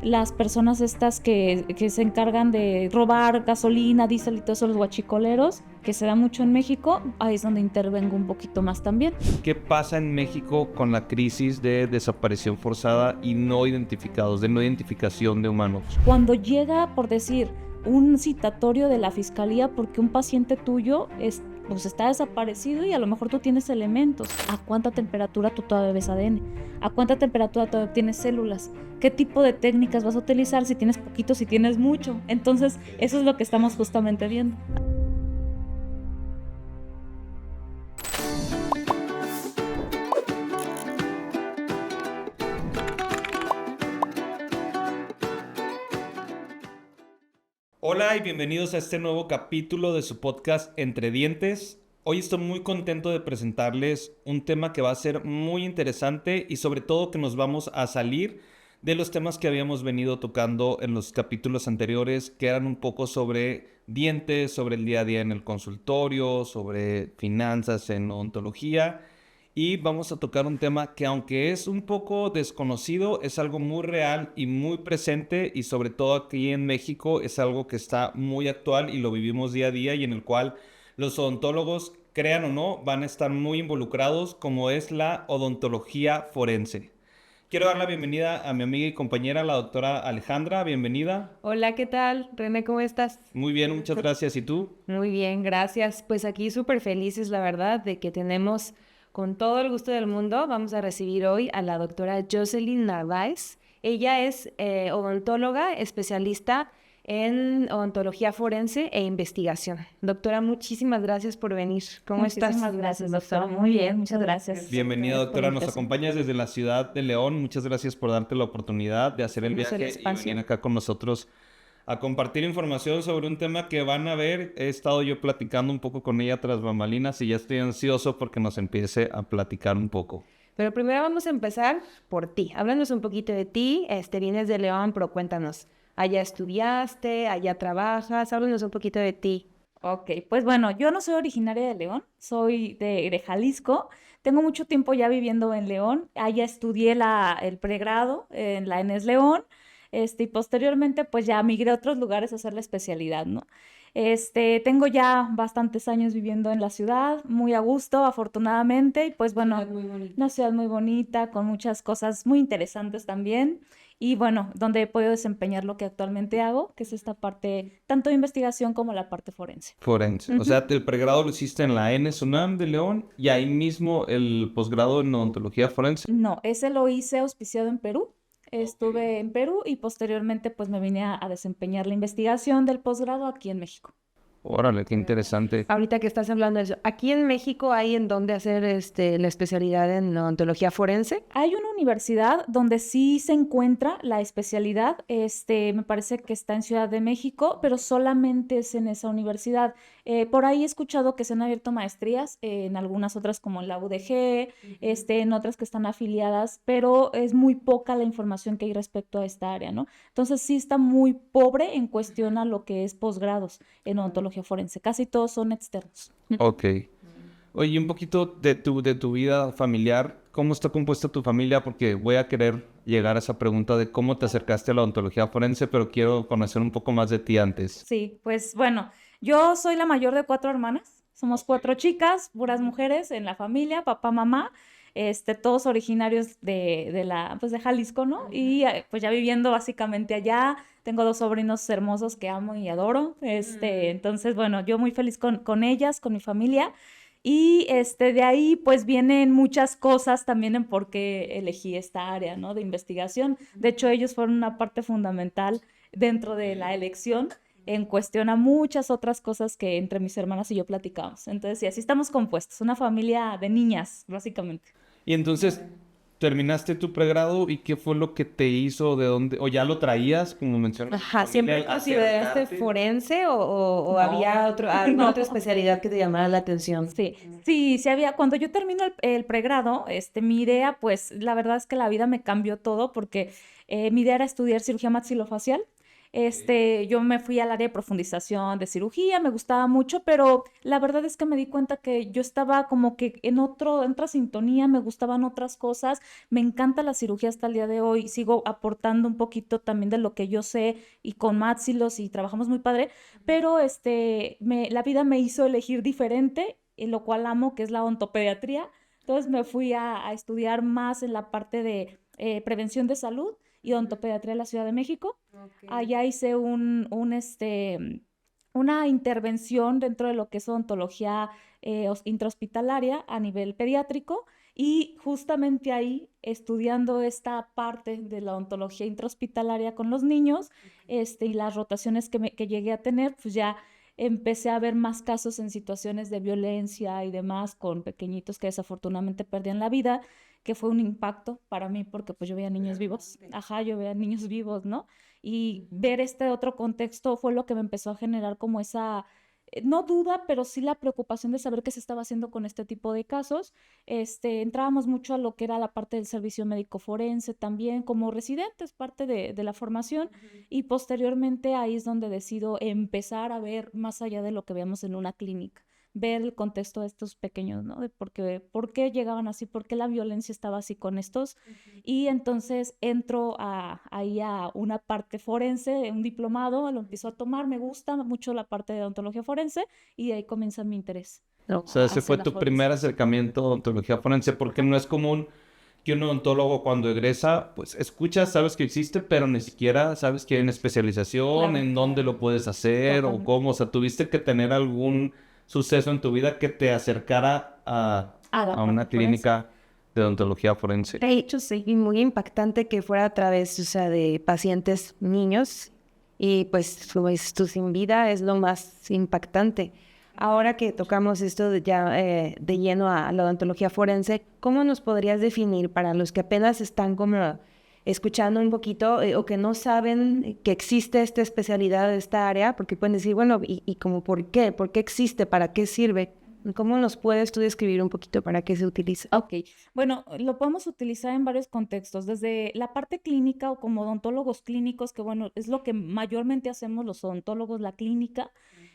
las personas estas que se encargan de robar gasolina, diésel y todos esos, los guachicoleros, que se da mucho en México, ahí es donde intervengo un poquito más también. ¿Qué pasa en México con la crisis de desaparición forzada y no identificados, de no identificación de humanos? Cuando llega, por decir, un citatorio de la fiscalía porque un paciente tuyo pues está desaparecido y a lo mejor tú tienes elementos. ¿A cuánta temperatura tú todavía ves ADN? ¿A cuánta temperatura todavía tienes células? ¿Qué tipo de técnicas vas a utilizar si tienes poquito, si tienes mucho? Entonces, eso es lo que estamos justamente viendo. Hola y bienvenidos a este nuevo capítulo de su podcast Entre Dientes. Hoy estoy muy contento de presentarles un tema que va a ser muy interesante y sobre todo que nos vamos a salir de los temas que habíamos venido tocando en los capítulos anteriores, que eran un poco sobre dientes, sobre el día a día en el consultorio, sobre finanzas en odontología. Y vamos a tocar un tema que, aunque es un poco desconocido, es algo muy real y muy presente, y sobre todo aquí en México es algo que está muy actual y lo vivimos día a día, y en el cual los odontólogos, crean o no, van a estar muy involucrados, como es la odontología forense. Quiero dar la bienvenida a mi amiga y compañera, la doctora Alejandra. Bienvenida. Hola, ¿qué tal? René, ¿cómo estás? Muy bien, muchas gracias. ¿Y tú? Muy bien, gracias. Pues aquí súper felices, la verdad, de que tenemos con todo el gusto del mundo, vamos a recibir hoy a la doctora Jocelyn Narváez. Ella es odontóloga, especialista en odontología forense e investigación. Doctora, muchísimas gracias por venir. ¿Cómo estás? Muchísimas gracias, doctora. Muy bien, muchas gracias. Bienvenida, doctora. Nos acompañas desde la ciudad de León. Muchas gracias por darte la oportunidad de hacer el viaje y venir acá con nosotros a compartir información sobre un tema que van a ver. He estado yo platicando un poco con ella tras bambalinas y ya estoy ansioso porque nos empiece a platicar un poco. Pero primero vamos a empezar por ti. Háblanos un poquito de ti. Vienes de León, pero cuéntanos. ¿Allá estudiaste? ¿Allá trabajas? Háblanos un poquito de ti. Ok, pues bueno, yo no soy originaria de León, soy de Jalisco. Tengo mucho tiempo ya viviendo en León. Allá estudié el pregrado en la ENES León, y posteriormente pues ya migré a otros lugares a hacer la especialidad, ¿no? Tengo ya bastantes años viviendo en la ciudad, muy a gusto, afortunadamente, y pues bueno, una ciudad muy bonita, con muchas cosas muy interesantes también. Y bueno, donde he podido desempeñar lo que actualmente hago, que es esta parte tanto de investigación como la parte forense. Forense. O sea, el pregrado lo hiciste en la ENES UNAM de León y ahí mismo el posgrado en odontología forense. No, ese lo hice auspiciado en Perú. Estuve en Perú y posteriormente pues me vine a desempeñar la investigación del posgrado aquí en México. Órale, qué interesante. Ahorita que estás hablando de eso, ¿aquí en México hay en dónde hacer la especialidad en odontología forense? Hay una universidad donde sí se encuentra la especialidad, me parece que está en Ciudad de México, pero solamente es en esa universidad. Por ahí he escuchado que se han abierto maestrías en algunas otras como en la UDG, en otras que están afiliadas, pero es muy poca la información que hay respecto a esta área, ¿no? Entonces sí está muy pobre en cuestión a lo que es posgrados en odontología forense. Casi todos son externos. Ok. Oye, un poquito de tu vida familiar. ¿Cómo está compuesta tu familia? Porque voy a querer llegar a esa pregunta de cómo te acercaste a la odontología forense, pero quiero conocer un poco más de ti antes. Sí, pues bueno, yo soy la mayor de 4 hermanas. Somos 4 chicas, puras mujeres en la familia, papá, mamá, todos originarios pues de Jalisco, ¿no? Y pues ya viviendo básicamente allá. Tengo 2 sobrinos hermosos que amo y adoro. Entonces, bueno, yo muy feliz con ellas, con mi familia. Y de ahí pues vienen muchas cosas también en por qué elegí esta área, ¿no? De investigación. De hecho, ellos fueron una parte fundamental dentro de la elección en cuestión a muchas otras cosas que entre mis hermanas y yo platicamos. Entonces, sí, así estamos compuestos, una familia de niñas, básicamente. Y entonces, terminaste tu pregrado y ¿qué fue lo que te hizo? ¿De dónde? ¿O ya lo traías, como mencionas? Ajá, ¿siempre consideraste forense o No. había alguna otra especialidad que te llamara la atención? Sí había. Cuando yo termino el pregrado, mi idea, pues la verdad es que la vida me cambió todo porque mi idea era estudiar cirugía maxilofacial. Yo me fui al área de profundización de cirugía, me gustaba mucho, pero la verdad es que me di cuenta que yo estaba como que en otra sintonía, me gustaban otras cosas, me encanta la cirugía hasta el día de hoy, sigo aportando un poquito también de lo que yo sé y con Maxilos y trabajamos muy padre, pero la vida me hizo elegir diferente, lo cual amo, que es la ontopediatría. Entonces me fui a estudiar más en la parte de prevención de salud y odontopediatría en la Ciudad de México. Ok. Allá hice una intervención dentro de lo que es odontología intrahospitalaria a nivel pediátrico y justamente ahí estudiando esta parte de la odontología intrahospitalaria con los niños y las rotaciones que llegué a tener, pues ya empecé a ver más casos en situaciones de violencia y demás con pequeñitos que desafortunadamente perdían la vida, que fue un impacto para mí porque pues yo veía niños vivos, ajá, yo veía niños vivos, ¿no? Y ver este otro contexto fue lo que me empezó a generar como esa, no duda, pero sí la preocupación de saber qué se estaba haciendo con este tipo de casos. Entrábamos mucho a lo que era la parte del servicio médico forense también, como residentes, parte de la formación, y posteriormente ahí es donde decido empezar a ver más allá de lo que veíamos en una clínica, ver el contexto de estos pequeños, ¿no? De por qué llegaban así, por qué la violencia estaba así con estos. Y entonces entro ahí a una parte forense, un diplomado, lo empiezo a tomar, me gusta mucho la parte de odontología forense y de ahí comienza mi interés No. O sea, ese hacia fue la tu forense. primer acercamiento a odontología forense, porque no es común que un odontólogo cuando egresa, pues escuchas, sabes que existe, pero ni siquiera sabes que hay una especialización, Claro, en dónde lo puedes hacer o totalmente. cómo. O sea, tuviste que tener algún suceso en tu vida que te acercara A la a parte una forense. clínica de odontología forense. De hecho, sí, y muy impactante que fuera a través, o sea, de pacientes niños y pues como dices tú, sin vida es lo más impactante. Ahora que tocamos esto de lleno a la odontología forense, ¿cómo nos podrías definir para los que apenas están como escuchando un poquito o que no saben que existe esta especialidad, esta área? Porque pueden decir, bueno, ¿y como por qué? ¿Por qué existe? ¿Para qué sirve? ¿Cómo nos puedes tú describir un poquito para qué se utiliza? Ok, bueno, lo podemos utilizar en varios contextos, desde la parte clínica o como odontólogos clínicos, que bueno, es lo que mayormente hacemos los odontólogos, la clínica,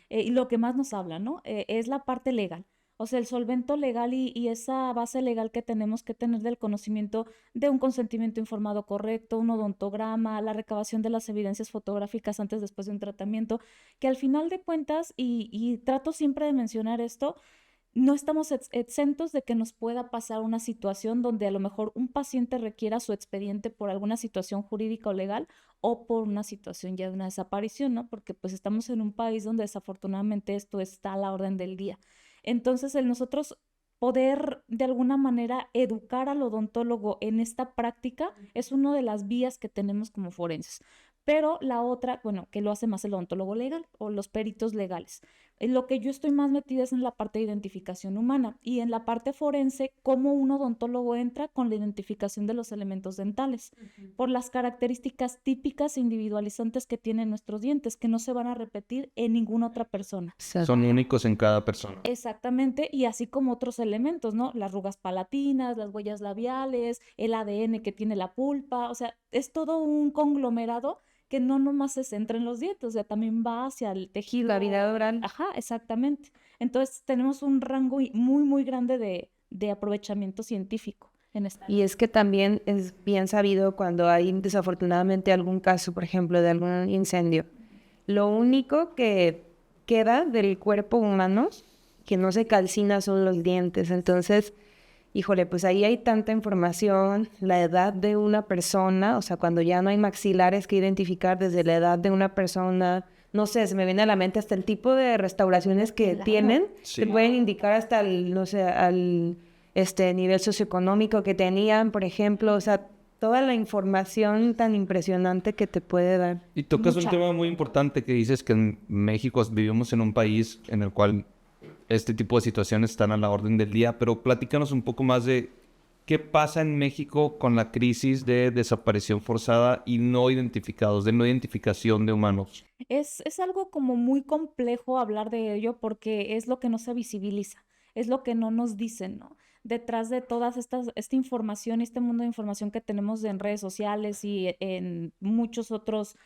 y lo que más nos habla, ¿no? Es la parte legal. O sea, el solvento legal y esa base legal que tenemos que tener del conocimiento de un consentimiento informado correcto, un odontograma, la recabación de las evidencias fotográficas antes, después de un tratamiento, que al final de cuentas, y trato siempre de mencionar esto, no estamos exentos de que nos pueda pasar una situación donde a lo mejor un paciente requiera su expediente por alguna situación jurídica o legal o por una situación ya de una desaparición, ¿no? Porque pues estamos en un país donde desafortunadamente esto está a la orden del día. Entonces, el nosotros poder de alguna manera educar al odontólogo en esta práctica es una de las vías que tenemos como forenses. Pero la otra, bueno, que lo hace más el odontólogo legal o los peritos legales. En lo que yo estoy más metida es en la parte de identificación humana y en la parte forense, cómo un odontólogo entra con la identificación de los elementos dentales, por las características típicas e individualizantes que tienen nuestros dientes, que no se van a repetir en ninguna otra persona. Son únicos en cada persona. Exactamente, y así como otros elementos, ¿no? Las arrugas palatinas, las huellas labiales, el ADN que tiene la pulpa, o sea, es todo un conglomerado que no nomás se centra en los dientes, o sea, también va hacia el tejido. La vida oral. Ajá, exactamente. Entonces tenemos un rango muy, muy grande de aprovechamiento científico en esta. Y es que también es bien sabido cuando hay desafortunadamente algún caso, por ejemplo, de algún incendio. Lo único que queda del cuerpo humano que no se calcina son los dientes. Entonces, híjole, pues ahí hay tanta información, la edad de una persona, o sea, cuando ya no hay maxilares que identificar desde la edad de una persona, no sé, se me viene a la mente hasta el tipo de restauraciones que Claro. tienen, Sí. que pueden indicar hasta el, no sé, al nivel socioeconómico que tenían, por ejemplo, o sea, toda la información tan impresionante que te puede dar. Y tocas un Mucha. tema muy importante que dices que en México vivimos en un país en el cual este tipo de situaciones están a la orden del día, pero platícanos un poco más de qué pasa en México con la crisis de desaparición forzada y no identificados, de no identificación de humanos. Es algo como muy complejo hablar de ello porque es lo que no se visibiliza, es lo que no nos dicen, ¿no? Detrás de todas esta información y este mundo de información que tenemos en redes sociales y en muchos otros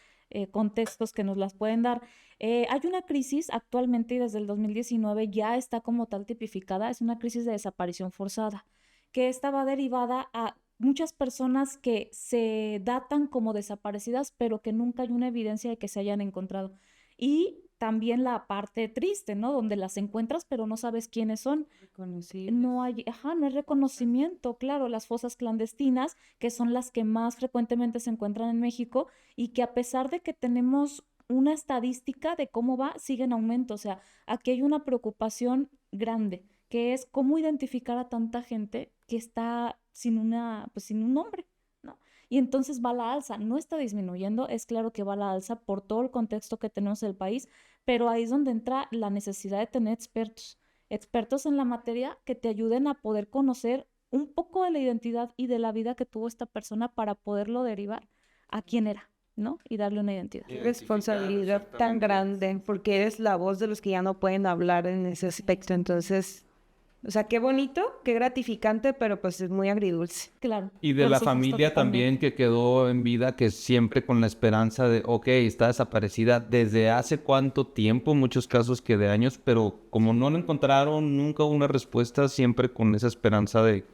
contextos que nos las pueden dar. Hay una crisis actualmente y desde el 2019 ya está como tal tipificada, es una crisis de desaparición forzada, que esta va derivada a muchas personas que se datan como desaparecidas, pero que nunca hay una evidencia de que se hayan encontrado. Y también la parte triste, ¿no? Donde las encuentras, pero no sabes quiénes son. No hay, no hay reconocimiento, claro, las fosas clandestinas, que son las que más frecuentemente se encuentran en México y que a pesar de que tenemos una estadística de cómo va, sigue en aumento. O sea, aquí hay una preocupación grande, que es cómo identificar a tanta gente que está pues sin un nombre, ¿no? Y entonces va a la alza, no está disminuyendo, es claro que va a la alza por todo el contexto que tenemos del país, pero ahí es donde entra la necesidad de tener expertos en la materia que te ayuden a poder conocer un poco de la identidad y de la vida que tuvo esta persona para poderlo derivar a quién era, ¿no? Y darle una identidad. Qué responsabilidad tan grande, porque eres la voz de los que ya no pueden hablar en ese aspecto. Entonces, o sea, qué bonito, qué gratificante, pero pues es muy agridulce. Claro. Y de por la supuesto, familia también que quedó en vida, que siempre con la esperanza de, ok, está desaparecida desde hace cuánto tiempo, muchos casos que de años, pero como no la encontraron, nunca hubo una respuesta, siempre con esa esperanza de,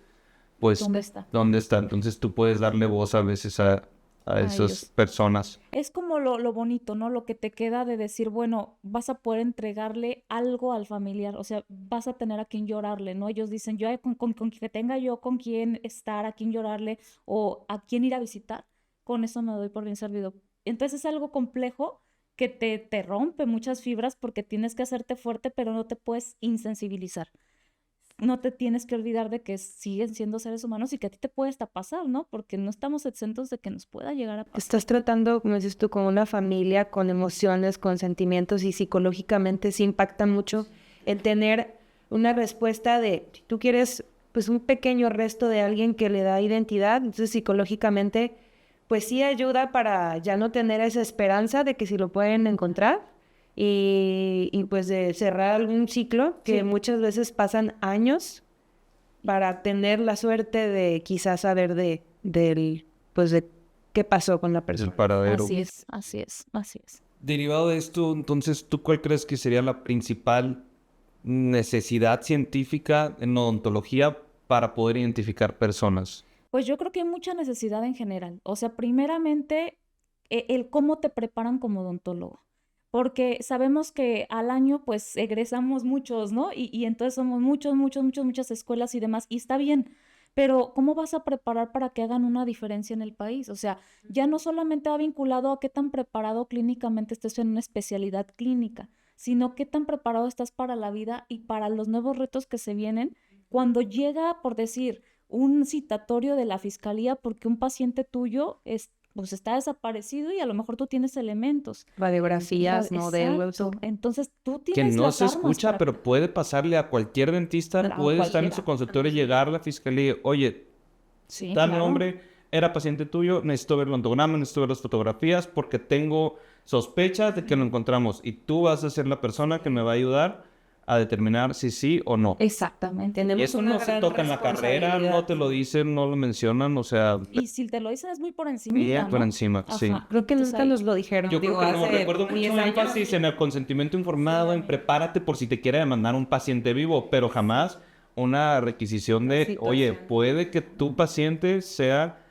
pues, ¿Dónde está? ¿dónde está? Entonces tú puedes darle voz a veces a esas ellos. personas. Es como lo bonito, ¿no? Lo que te queda de decir, bueno, vas a poder entregarle algo al familiar, o sea, vas a tener a quien llorarle, ¿no? Ellos dicen, yo con que tenga yo con quién estar, a quién llorarle o a quién ir a visitar, con eso me doy por bien servido. Entonces es algo complejo que te rompe muchas fibras porque tienes que hacerte fuerte, pero no te puedes insensibilizar. No te tienes que olvidar de que siguen siendo seres humanos y que a ti te puede hasta pasar, ¿no? Porque no estamos exentos de que nos pueda llegar a pasar. Estás tratando, como dices tú, con una familia, con emociones, con sentimientos y psicológicamente sí impacta mucho el tener una respuesta de, si tú quieres, pues un pequeño resto de alguien que le da identidad, entonces psicológicamente, pues sí ayuda para ya no tener esa esperanza de que si lo pueden encontrar y pues de cerrar algún ciclo que Sí. muchas veces pasan años para tener la suerte de quizás saber pues de qué pasó con la Es el persona. paradero. Así es, así es, así es. Derivado de esto, entonces, ¿tú cuál crees que sería la principal necesidad científica en odontología para poder identificar personas? Pues yo creo que hay mucha necesidad en general. O sea, primeramente, el cómo te preparan como odontólogo. Porque sabemos que al año, pues, egresamos muchos, ¿no? Y entonces somos muchas escuelas y demás, y está bien. Pero, ¿cómo vas a preparar para que hagan una diferencia en el país? O sea, ya no solamente va vinculado a qué tan preparado clínicamente estés en una especialidad clínica, sino qué tan preparado estás para la vida y para los nuevos retos que se vienen cuando llega, por decir, un citatorio de la fiscalía porque un paciente tuyo pues está desaparecido y a lo mejor tú tienes elementos. Radiografías, modelos. Exacto. Entonces tú Que tienes no las se armas escucha, para... pero puede pasarle a cualquier dentista, A puede estar en cualquiera. su consultorio, llegar a la fiscalía y, oye, Sí, tal claro. nombre, era paciente tuyo, necesito ver el ontograma, necesito ver las fotografías porque tengo sospechas de que lo encontramos y tú vas a ser la persona que me va a ayudar a determinar si sí o no. Exactamente. Y eso no se toca en la carrera, no te lo dicen, no lo mencionan, o sea, Y si te lo dicen es muy por encima, bien por ¿no? encima, sí. Ajá. Creo que Entonces nunca ahí- nos lo dijeron. Yo creo que no, hace recuerdo 10 mucho años. énfasis en el consentimiento informado, en prepárate por si te quiere demandar un paciente vivo, pero jamás una requisición de, Situación. oye, puede que tu paciente sea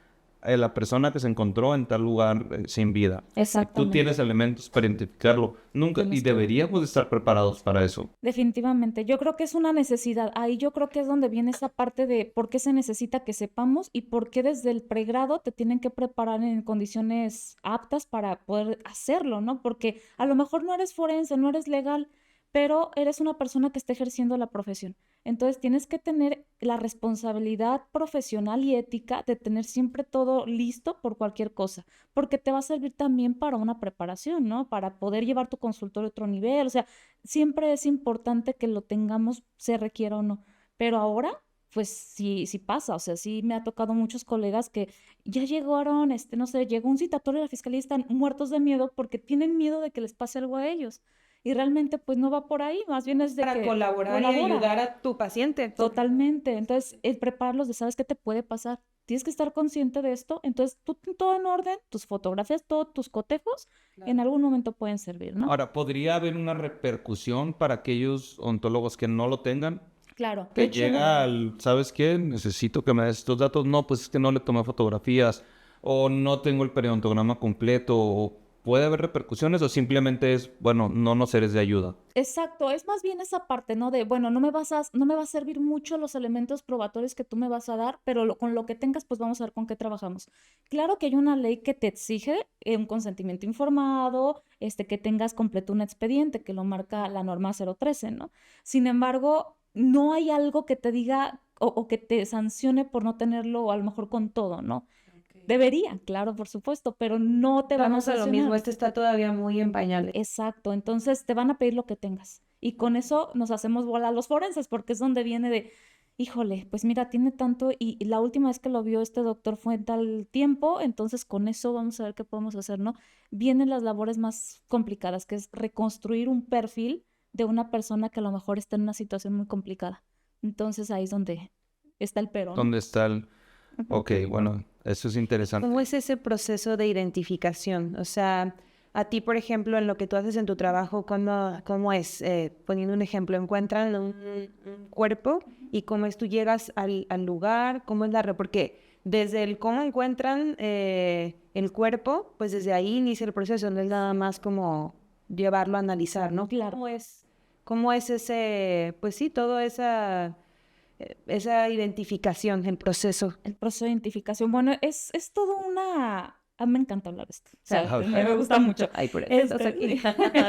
la persona que se encontró en tal lugar sin vida. Tú Exactamente. tienes elementos para identificarlo. Nunca, y Tienes que- deberíamos de estar preparados para eso. Definitivamente, yo creo que es una necesidad. Ahí yo creo que es donde viene esa parte de por qué se necesita que sepamos y por qué desde el pregrado te tienen que preparar en condiciones aptas para poder hacerlo, ¿no? Porque a lo mejor no eres forense, no eres legal, pero eres una persona que está ejerciendo la profesión. Entonces tienes que tener la responsabilidad profesional y ética de tener siempre todo listo por cualquier cosa, porque te va a servir también para una preparación, ¿no? Para poder llevar tu consultorio a otro nivel. O sea, siempre es importante que lo tengamos, se requiera o no. Pero ahora, pues sí, sí pasa. O sea, sí me ha tocado muchos colegas que ya llegaron, no sé, llegó un citatorio de la fiscalía y están muertos de miedo porque tienen miedo de que les pase algo a ellos. Y realmente, pues no va por ahí, más bien es de Para que colaborar y colabora. ayudar a tu paciente. Totalmente. Entonces, el prepararlos de, ¿sabes qué te puede pasar? tienes que estar consciente de esto. Entonces, tú todo en orden, tus fotografías, todos tus cotejos, en algún momento pueden servir, ¿no? Ahora, ¿podría haber una repercusión para aquellos ontólogos que no lo tengan? Claro. De Que hecho, llega al, ¿sabes qué? Necesito que me des estos datos. No, pues es que no le tomé fotografías o no tengo el periodontograma completo. O ¿puede haber repercusiones o simplemente es, bueno, no nos eres de ayuda? exacto, es más bien esa parte, ¿no? De, bueno, no me va a servir mucho los elementos probatorios que tú me vas a dar, pero con lo que tengas, pues vamos a ver con qué trabajamos. Claro que hay una ley que te exige un consentimiento informado, que tengas completo un expediente, que lo marca la norma 013, ¿no? Sin embargo, no hay algo que te diga o que te sancione por no tenerlo, o a lo mejor con todo, ¿no? Debería, claro, por supuesto, pero no te van a Vamos a lo sancionar. mismo, este está todavía muy en pañales. Exacto, entonces te van a pedir lo que tengas. Y con eso nos hacemos bola a los forenses, porque es donde viene de, híjole, pues mira, tiene tanto, y la última vez que lo vio este doctor fue en tal tiempo, entonces con eso vamos a ver qué podemos hacer, ¿no? Vienen las labores más complicadas, que es reconstruir un perfil de una persona que a lo mejor está en una situación muy complicada. Entonces ahí es donde está el pero, ¿no? ¿Dónde está el...? Ok, bueno, eso es interesante. ¿Cómo es ese proceso de identificación? O sea, a ti, por ejemplo, en lo que tú haces en tu trabajo, ¿cómo es? Poniendo un ejemplo, encuentran un cuerpo y cómo es, tú llegas al lugar, cómo es porque desde el cómo encuentran el cuerpo, pues desde ahí inicia el proceso, no es nada más como llevarlo a analizar, ¿no? Claro. ¿Cómo es ese, pues sí, toda esa identificación, el proceso? El proceso de identificación, bueno, es todo una... A mí me encanta hablar de esto. O sea, Ah, me gusta mucho. Ay, por eso Este, estás aquí.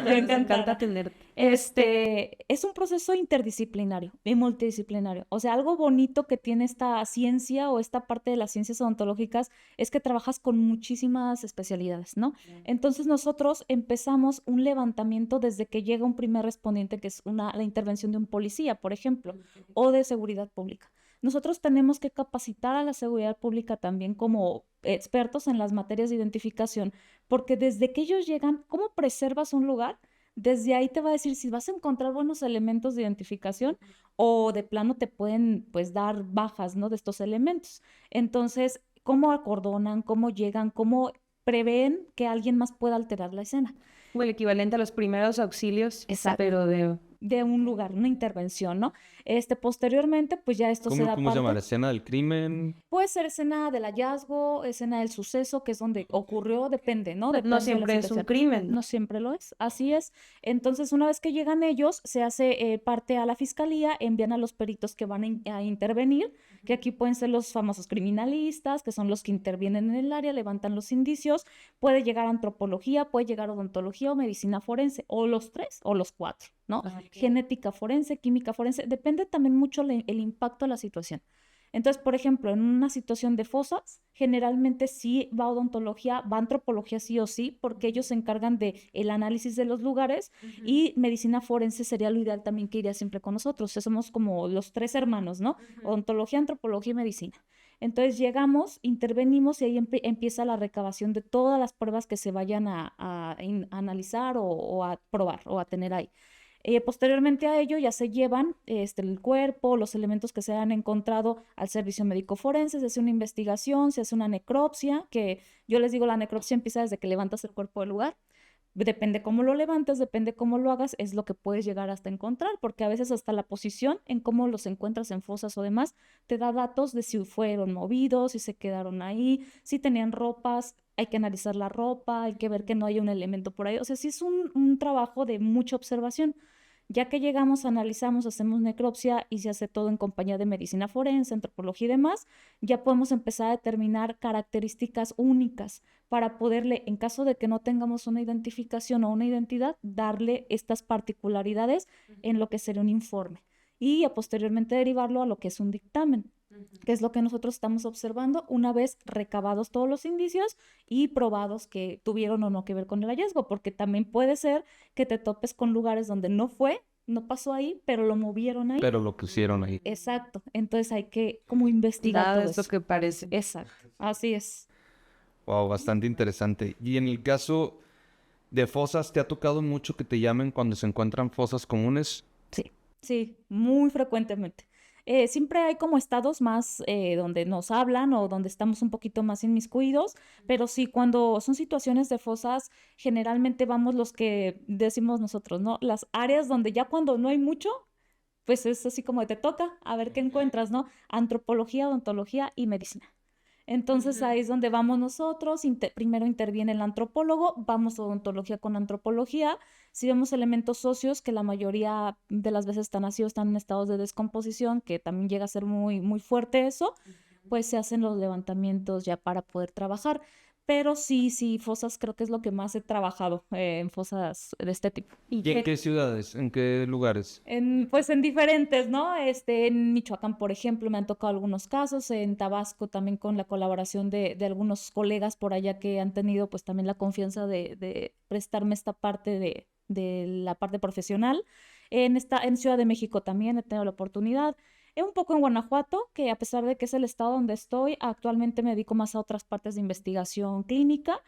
me Me encanta tener. es un proceso interdisciplinario y multidisciplinario. O sea, algo bonito que tiene esta ciencia o esta parte de las ciencias odontológicas es que trabajas con muchísimas especialidades, ¿no? Entonces nosotros empezamos un levantamiento desde que llega un primer respondiente, que es la intervención de un policía, por ejemplo, o de seguridad pública. Nosotros tenemos que capacitar a la seguridad pública también como expertos en las materias de identificación, porque desde que ellos llegan, ¿cómo preservas un lugar? Desde ahí te va a decir si vas a encontrar buenos elementos de identificación o de plano te pueden pues dar bajas, ¿no? De estos elementos. Entonces, ¿cómo acordonan? ¿Cómo llegan? ¿Cómo prevén que alguien más pueda alterar la escena? O el equivalente a los primeros auxilios, Exacto. pero De un lugar, una intervención, ¿no? Posteriormente, pues ya esto se da ¿Cómo se llama? ¿La parte. escena del crimen? Puede ser escena del hallazgo, escena del suceso, que es donde ocurrió, depende, ¿no? Depende no de la siempre es un situación. crimen. No siempre lo es, así es. Entonces, una vez que llegan ellos, se hace parte a la fiscalía, envían a los peritos que van a intervenir, que aquí pueden ser los famosos criminalistas, que son los que intervienen en el área, levantan los indicios, puede llegar antropología, puede llegar odontología o medicina forense, o los tres, o los cuatro, ¿no? Genética forense, química forense, depende también mucho el impacto de la situación. Entonces, por ejemplo, en una situación de fosas, generalmente sí va odontología, va antropología sí o sí, porque ellos se encargan de el análisis de los lugares y medicina forense sería lo ideal también que iría siempre con nosotros. O sea, somos como los tres hermanos, ¿no? Odontología, antropología y medicina. Entonces llegamos, intervenimos y ahí empieza la recabación de todas las pruebas que se vayan a analizar o a probar o a tener ahí. Posteriormente a ello ya se llevan el cuerpo, los elementos que se han encontrado al servicio médico forense, se hace una investigación, se hace una necropsia, que yo les digo la necropsia empieza desde que levantas el cuerpo del lugar. Depende cómo lo levantes, depende cómo lo hagas, es lo que puedes llegar hasta encontrar, porque a veces hasta la posición en cómo los encuentras en fosas o demás te da datos de si fueron movidos, si se quedaron ahí, si tenían ropas, hay que analizar la ropa, hay que ver que no haya un elemento por ahí. O sea, sí es un trabajo de mucha observación. Ya que llegamos, analizamos, hacemos necropsia y se hace todo en compañía de medicina forense, antropología y demás, ya podemos empezar a determinar características únicas para poderle, en caso de que no tengamos una identificación o una identidad, darle estas particularidades en lo que sería un informe y a posteriormente derivarlo a lo que es un dictamen, que es lo que nosotros estamos observando una vez recabados todos los indicios y probados que tuvieron o no que ver con el hallazgo, porque también puede ser que te topes con lugares donde no pasó ahí, pero lo movieron ahí. Pero lo pusieron ahí. Exacto, entonces hay que como investigar Nada todo es lo eso. que parece. Exacto, así es. Wow, bastante interesante. Y en el caso de fosas, ¿te ha tocado mucho que te llamen cuando se encuentran fosas comunes? Sí, muy frecuentemente. Siempre hay como estados más donde nos hablan o donde estamos un poquito más inmiscuidos, pero sí, cuando son situaciones de fosas, generalmente vamos los que decimos nosotros, ¿no? Las áreas donde ya cuando no hay mucho, pues es así como te toca, a ver qué encuentras, ¿no? Antropología, odontología y medicina. Entonces ahí es donde vamos nosotros, primero interviene el antropólogo, vamos a odontología con antropología, si vemos elementos óseos que la mayoría de las veces están así o están en estados de descomposición, que también llega a ser muy, muy fuerte eso, pues se hacen los levantamientos ya para poder trabajar. Pero sí, sí, fosas creo que es lo que más he trabajado en fosas de este tipo. ¿Y en qué ciudades? ¿En qué lugares? Pues en diferentes, ¿no? En Michoacán, por ejemplo, me han tocado algunos casos, en Tabasco también con la colaboración de algunos colegas por allá que han tenido pues también la confianza de prestarme esta parte de la parte profesional. En Ciudad de México también he tenido la oportunidad. Un poco en Guanajuato, que a pesar de que es el estado donde estoy, actualmente me dedico más a otras partes de investigación clínica,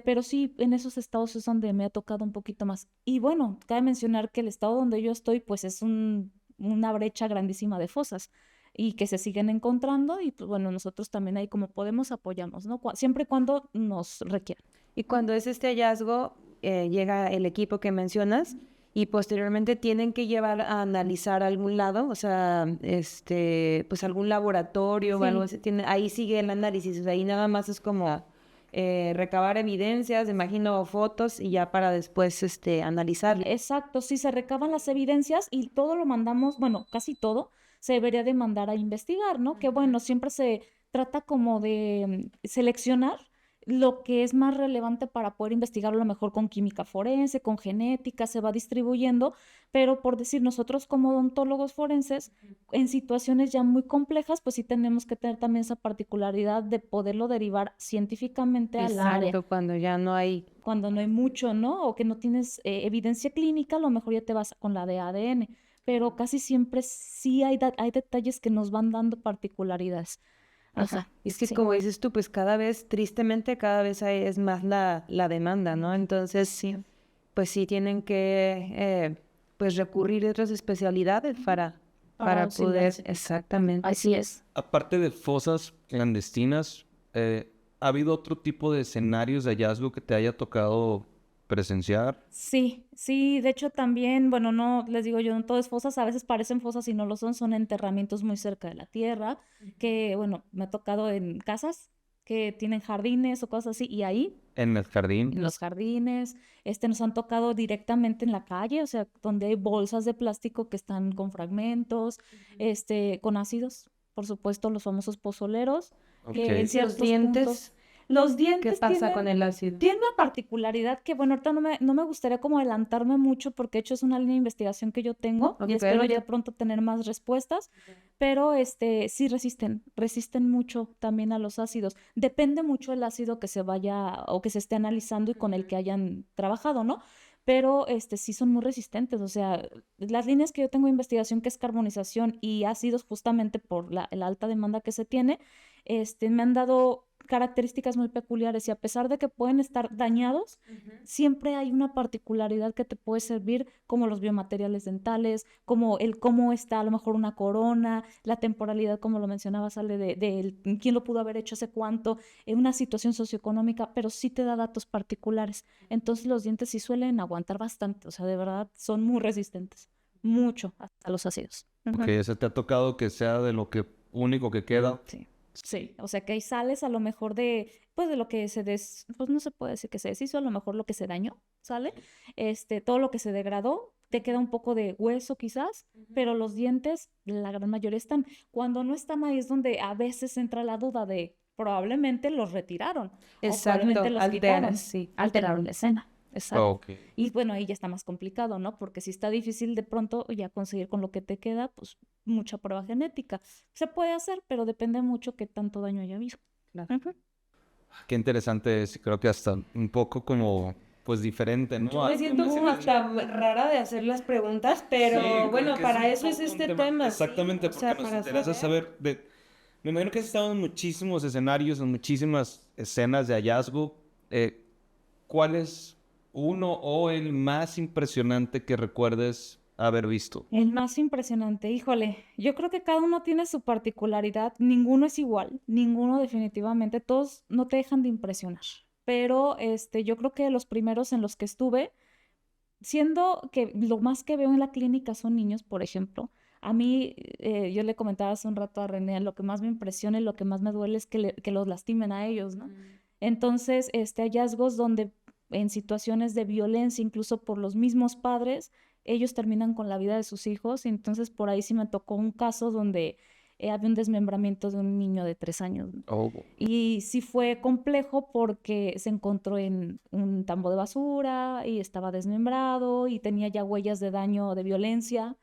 pero sí, en esos estados es donde me ha tocado un poquito más. Y bueno, cabe mencionar que el estado donde yo estoy, pues es una brecha grandísima de fosas y que se siguen encontrando y pues bueno, nosotros también ahí como podemos apoyamos, ¿no? Siempre y cuando nos requieran. Y cuando es este hallazgo, llega el equipo que mencionas y posteriormente tienen que llevar a analizar a algún lado, o sea, pues algún laboratorio o algo Sí. así. Ahí sigue el análisis, o sea, ahí nada más es como recabar evidencias, imagino fotos y ya para después analizar. Exacto, sí se recaban las evidencias y todo lo mandamos, bueno, casi todo se debería de mandar a investigar, ¿no? Que bueno, siempre se trata como de seleccionar lo que es más relevante para poder investigarlo a lo mejor con química forense, con genética, se va distribuyendo, pero por decir nosotros como odontólogos forenses, en situaciones ya muy complejas, pues sí tenemos que tener también esa particularidad de poderlo derivar científicamente al área Exacto, cuando ya no hay. cuando no hay mucho, ¿no? O que no tienes evidencia clínica, a lo mejor ya te vas con la de ADN, pero casi siempre sí hay detalles que nos van dando particularidades. Ajá. Ajá, Y es que sí. como dices tú, pues cada vez, tristemente, cada vez es más la demanda, ¿no? Entonces, Sí. pues sí tienen que, pues recurrir a otras especialidades para poder, auxiliarse. exactamente. Así es. Aparte de fosas clandestinas, ¿ha habido otro tipo de escenarios de hallazgo que te haya tocado presenciar? Sí, sí, de hecho también, bueno, no les digo yo, no todo es fosas, a veces parecen fosas y no lo son enterramientos muy cerca de la tierra, que bueno, me ha tocado en casas que tienen jardines o cosas así, y ahí ¿En el jardín? en los jardines, nos han tocado directamente en la calle, o sea, donde hay bolsas de plástico que están con fragmentos, con ácidos, por supuesto, los famosos pozoleros, que en Ok. Los ciertos dientes, puntos, los ¿qué dientes pasa con el ácido? tiene una particularidad que, bueno, ahorita no me gustaría como adelantarme mucho porque de hecho es una línea de investigación que yo tengo y Ok. espero ya pronto tener más respuestas, pero sí resisten mucho también a los ácidos. Depende mucho el ácido que se vaya o que se esté analizando y con el que hayan trabajado, ¿no? Pero sí son muy resistentes, o sea, las líneas que yo tengo de investigación, que es carbonización y ácidos, justamente por la alta demanda que se tiene, me han dado características muy peculiares y a pesar de que pueden estar dañados, siempre hay una particularidad que te puede servir como los biomateriales dentales, como el cómo está a lo mejor una corona, la temporalidad, como lo mencionaba, sale de quién lo pudo haber hecho hace cuánto, en una situación socioeconómica, pero sí te da datos particulares. Entonces los dientes sí suelen aguantar bastante, o sea, de verdad son muy resistentes, mucho hasta los ácidos. Ok, ¿se te ha tocado que sea de lo que único que queda? Sí, sí, o sea que ahí sales a lo mejor pues de lo que pues no se puede decir que se deshizo, a lo mejor lo que se dañó, ¿sale? Todo lo que se degradó, te queda un poco de hueso quizás, pero los dientes, la gran mayoría están. Cuando no están ahí es donde a veces entra la duda de probablemente los retiraron o probablemente Exacto, los quitaron, sí. alteraron la escena. Exacto. Ok. Y bueno, ahí ya está más complicado, ¿no? Porque si está difícil de pronto ya conseguir con lo que te queda, pues mucha prueba genética. Se puede hacer, pero depende mucho qué tanto daño haya habido. Claro. Ujú. Qué interesante es, creo que hasta un poco como, pues diferente, ¿no? Me siento como hasta rara de hacer las preguntas, pero Sí, como bueno, que para un eso es poco un este tema. tema. Exactamente, O porque sea, nos para interesa saber Me imagino que has estado en muchísimos escenarios, en muchísimas escenas de hallazgo. ¿Cuál es uno o el más impresionante que recuerdes haber visto? El más impresionante, híjole, yo creo que cada uno tiene su particularidad, ninguno es igual, ninguno definitivamente, todos no te dejan de impresionar, pero yo creo que los primeros en los que estuve, siendo que lo más que veo en la clínica son niños, por ejemplo, a mí, yo le comentaba hace un rato a René, lo que más me impresiona y lo que más me duele es que los lastimen a ellos, ¿no? Entonces, hallazgos donde en situaciones de violencia, incluso por los mismos padres, ellos terminan con la vida de sus hijos. Y entonces por ahí sí me tocó un caso donde había un desmembramiento de un niño de 3 años, ¿no? Oh. Y sí fue complejo porque se encontró en un tambo de basura y estaba desmembrado y tenía ya huellas de daño, de violencia.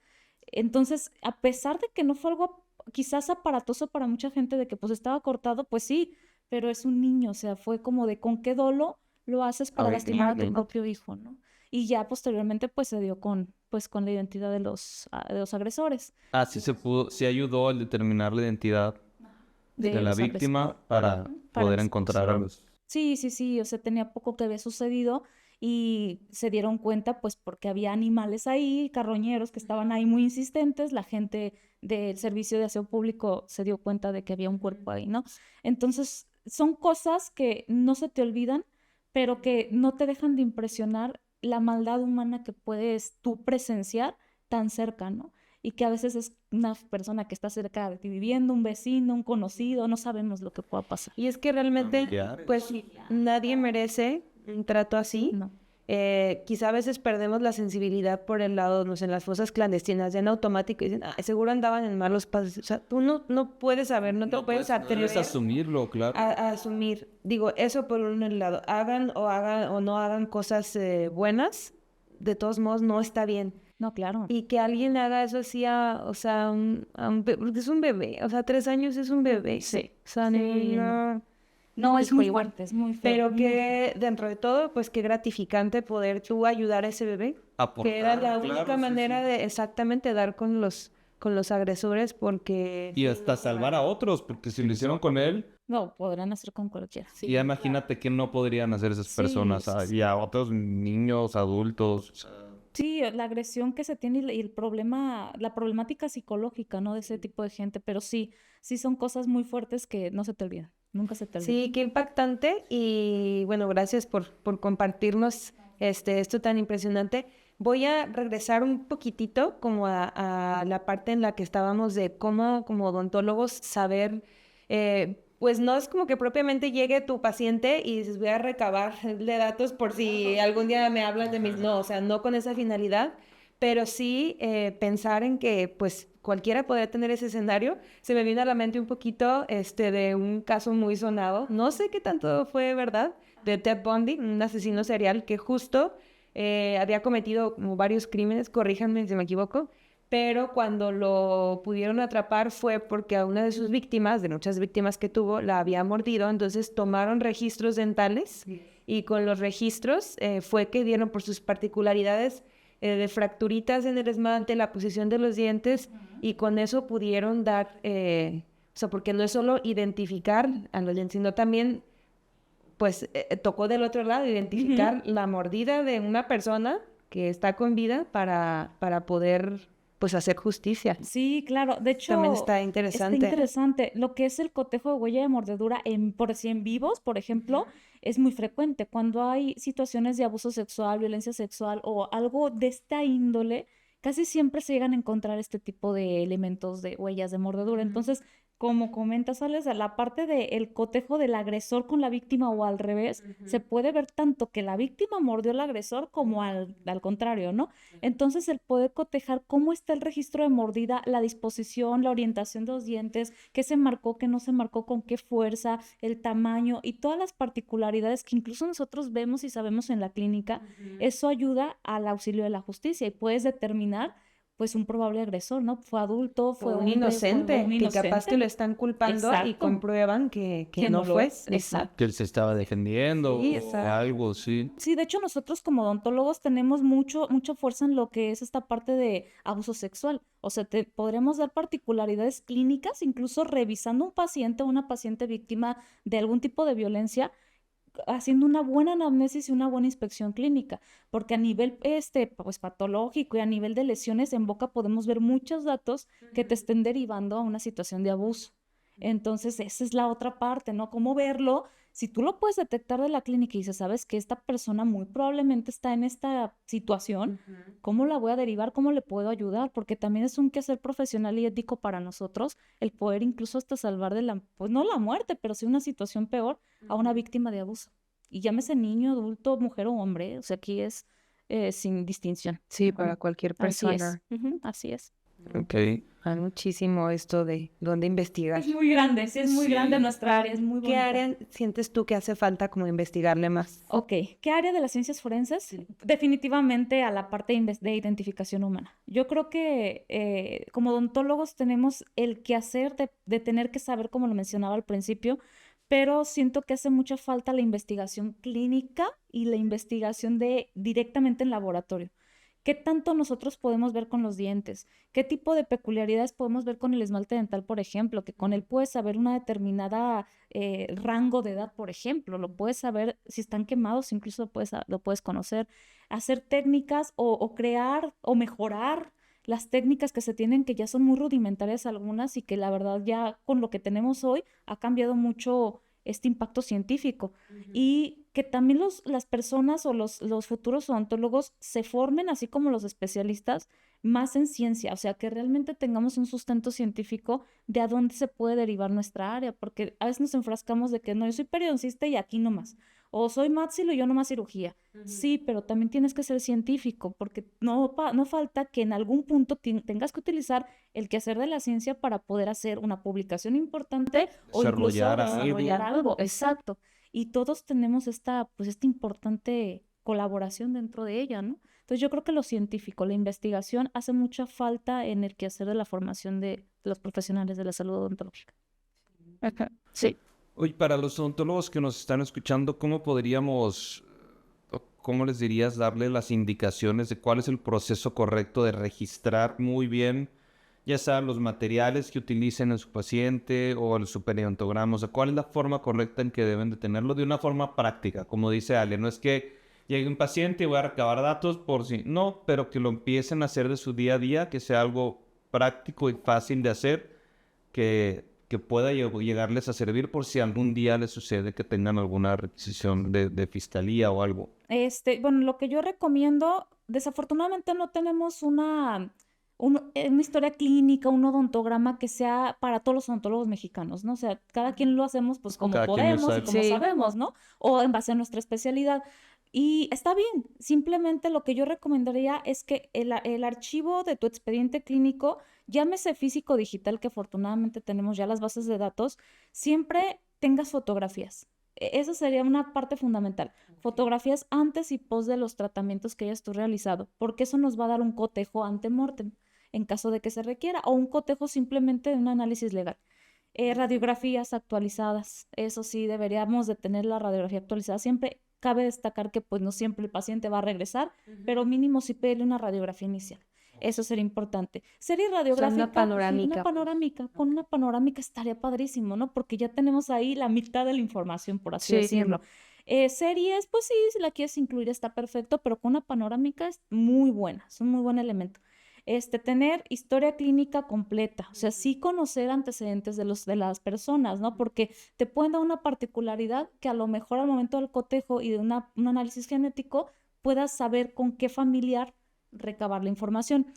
Entonces, a pesar de que no fue algo quizás aparatoso para mucha gente de que pues estaba cortado, pues sí, pero es un niño, o sea, fue como de con qué dolo lo haces para Ay, lastimar a tu claro. propio hijo, ¿no? Y ya posteriormente pues se dio con la identidad de los agresores, Ah, sí se pudo, sí ayudó al determinar la identidad de la los agresores. víctima para Para poder que- encontrar a los... Sí, o sea, tenía poco que había sucedido y se dieron cuenta pues porque había animales ahí, carroñeros que estaban ahí muy insistentes, la gente del servicio de aseo público se dio cuenta de que había un cuerpo ahí, ¿no? Entonces, son cosas que no se te olvidan, pero que no te dejan de impresionar la maldad humana que puedes tú presenciar tan cerca, ¿no? Y que a veces es una persona que está cerca de ti viviendo, un vecino, un conocido, no sabemos lo que pueda pasar. Y es que realmente, Familiares. pues, nadie merece un trato así. No. Quizá a veces perdemos la sensibilidad por el lado, no sé, en las fosas clandestinas, ya en automático dicen, "Ah, seguro andaban en malos pasos". O sea, tú no puedes saber, no te puedes atrever asumirlo, claro. a asumir. Digo, eso por un lado, hagan o no hagan cosas buenas, de todos modos no está bien. No, claro. Y que alguien haga eso así o sea, porque es un bebé, o sea, 3 años es un bebé. Sí. O sea, Sí, no, No, es es muy muy fuerte. fuerte, es muy feo. Pero que dentro de todo, pues qué gratificante poder tú ayudar a ese bebé. Aportar, Que era la claro, única sí, manera sí. de exactamente dar con los agresores, porque Y hasta salvar a otros, porque si lo hicieron con él, No, podrán hacer con cualquiera. Sí, ya imagínate qué no podrían hacer esas Sí, personas sí, y a otros niños, adultos. O sea, Sí, la agresión que se tiene y el problema, la problemática psicológica, ¿no? De ese tipo de gente, pero sí son cosas muy fuertes que no se te olvidan, nunca se te olvidan. sí, qué impactante y bueno, gracias por compartirnos esto tan impresionante. Voy a regresar un poquitito como a la parte en la que estábamos de cómo como odontólogos saber, pues no es como que propiamente llegue tu paciente y dices voy a recabarle datos por si algún día me hablan de mis, no, o sea, no con esa finalidad, pero sí pensar en que pues cualquiera podría tener ese escenario. Se me vino a la mente un poquito de un caso muy sonado, no sé qué tanto fue verdad, de Ted Bundy, un asesino serial que justo había cometido como varios crímenes, corríjanme si me equivoco, pero cuando lo pudieron atrapar fue porque a una de sus víctimas, de muchas víctimas que tuvo, la había mordido, entonces tomaron registros dentales y con los registros fue que dieron por sus particularidades de fracturitas en el esmalte, la posición de los dientes, y con eso pudieron dar, o sea, porque no es solo identificar a los dientes, sino también, pues, tocó del otro lado, identificar la mordida de una persona que está con vida para poder, pues, hacer justicia. Sí, claro. De hecho, También está interesante. Está interesante. Lo que es el cotejo de huella de mordedura por si en vivos, por ejemplo, es muy frecuente. Cuando hay situaciones de abuso sexual, violencia sexual o algo de esta índole, casi siempre se llegan a encontrar este tipo de elementos de huellas de mordedura. Entonces, como comentas, Alex, a la parte del cotejo del agresor con la víctima o al revés, se puede ver tanto que la víctima mordió al agresor como al contrario, ¿no? Entonces, el poder cotejar cómo está el registro de mordida, la disposición, la orientación de los dientes, qué se marcó, qué no se marcó, con qué fuerza, el tamaño y todas las particularidades que incluso nosotros vemos y sabemos en la clínica, eso ayuda al auxilio de la justicia y puedes determinar pues un probable agresor, ¿no? Fue adulto, fue un hombre, inocente, fue un que capaz inocente. que lo están culpando y Exacto. comprueban que Que no no lo fue. es, exacto. que él se estaba defendiendo Sí, o exacto. algo, sí. Sí, de hecho nosotros como odontólogos tenemos mucha fuerza en lo que es esta parte de abuso sexual. O sea, podremos dar particularidades clínicas, incluso revisando un paciente o una paciente víctima de algún tipo de violencia, haciendo una buena anamnesis y una buena inspección clínica, porque a nivel pues patológico y a nivel de lesiones en boca podemos ver muchos datos que te estén derivando a una situación de abuso. Entonces, esa es la otra parte, ¿no? Cómo verlo. Si tú lo puedes detectar de la clínica y dices, sabes que esta persona muy probablemente está en esta situación, ¿cómo la voy a derivar? ¿Cómo le puedo ayudar? Porque también es un quehacer profesional y ético para nosotros el poder incluso hasta salvar de la, pues no la muerte, pero sí una situación peor a una víctima de abuso. Y llámese niño, adulto, mujer o hombre, o sea, aquí es sin distinción. Sí, para cualquier Así es. persona. Así es. Ok. Hay muchísimo esto de dónde investigar. Es muy grande, sí, es muy Sí. grande nuestra área, es muy ¿Qué bonita. área sientes tú que hace falta como investigarle más? Ok, ¿qué área de las ciencias forenses? Definitivamente a la parte de identificación humana. Yo creo que como odontólogos tenemos el quehacer de tener que saber, como lo mencionaba al principio, pero siento que hace mucha falta la investigación clínica y la investigación directamente en laboratorio. ¿Qué tanto nosotros podemos ver con los dientes? ¿Qué tipo de peculiaridades podemos ver con el esmalte dental, por ejemplo? Que con él puedes saber una determinada rango de edad, por ejemplo. Lo puedes saber si están quemados, incluso lo puedes conocer. Hacer técnicas o crear o mejorar las técnicas que se tienen, que ya son muy rudimentarias algunas y que la verdad ya con lo que tenemos hoy ha cambiado mucho este impacto científico. Y que también las personas o los futuros odontólogos se formen, así como los especialistas, más en ciencia, o sea, que realmente tengamos un sustento científico de a dónde se puede derivar nuestra área, porque a veces nos enfrascamos de que no, yo soy periodoncista y aquí nomás, o soy máxilo y yo nomás cirugía. Sí, pero también tienes que ser científico, porque no falta que en algún punto tengas que utilizar el quehacer de la ciencia para poder hacer una publicación importante o incluso Desarrollar algo. desarrollar algo. Exacto. Y todos tenemos pues esta importante colaboración dentro de ella, ¿no? Entonces yo creo que lo científico, la investigación hace mucha falta en el quehacer de la formación de los profesionales de la salud odontológica. Sí. Oye, para los odontólogos que nos están escuchando, ¿cómo podríamos, o cómo les dirías, darle las indicaciones de cuál es el proceso correcto de registrar muy bien, ya sea los materiales que utilicen en su paciente o el su periodontograma? O sea, ¿cuál es la forma correcta en que deben de tenerlo de una forma práctica? Como dice Ale, no es que llegue un paciente y voy a recabar datos por si no, pero que lo empiecen a hacer de su día a día, que sea algo práctico y fácil de hacer, que pueda llegarles a servir por si algún día les sucede que tengan alguna requisición de fiscalía o algo. Bueno, lo que yo recomiendo, desafortunadamente no tenemos una historia clínica, un odontograma que sea para todos los odontólogos mexicanos, ¿no? O sea, cada quien lo hacemos pues como Cada quien podemos usa y como Sí. sabemos, ¿no? O en base a nuestra especialidad. Y está bien, simplemente lo que yo recomendaría es que el archivo de tu expediente clínico, llámese físico o digital, que afortunadamente tenemos ya las bases de datos, siempre tengas fotografías. Esa sería una parte fundamental. Fotografías antes y post de los tratamientos que hayas tú realizado, porque eso nos va a dar un cotejo ante mortem en caso de que se requiera, o un cotejo simplemente de un análisis legal. Radiografías actualizadas, eso sí, deberíamos de tener la radiografía actualizada siempre. Cabe destacar que pues no siempre el paciente va a regresar, pero mínimo sí pedirle una radiografía inicial. Eso sería importante. Serie radiográfica, una panorámica. una panorámica. Con una panorámica estaría padrísimo, ¿no? Porque ya tenemos ahí la mitad de la información, por así Sí. decirlo. Series, pues sí, si la quieres incluir está perfecto, pero con una panorámica es muy buena, es un muy buen elemento. Tener historia clínica completa, o sea, sí conocer antecedentes de las personas, ¿no? Porque te pueden dar una particularidad que a lo mejor al momento del cotejo y de un análisis genético puedas saber con qué familiar recabar la información.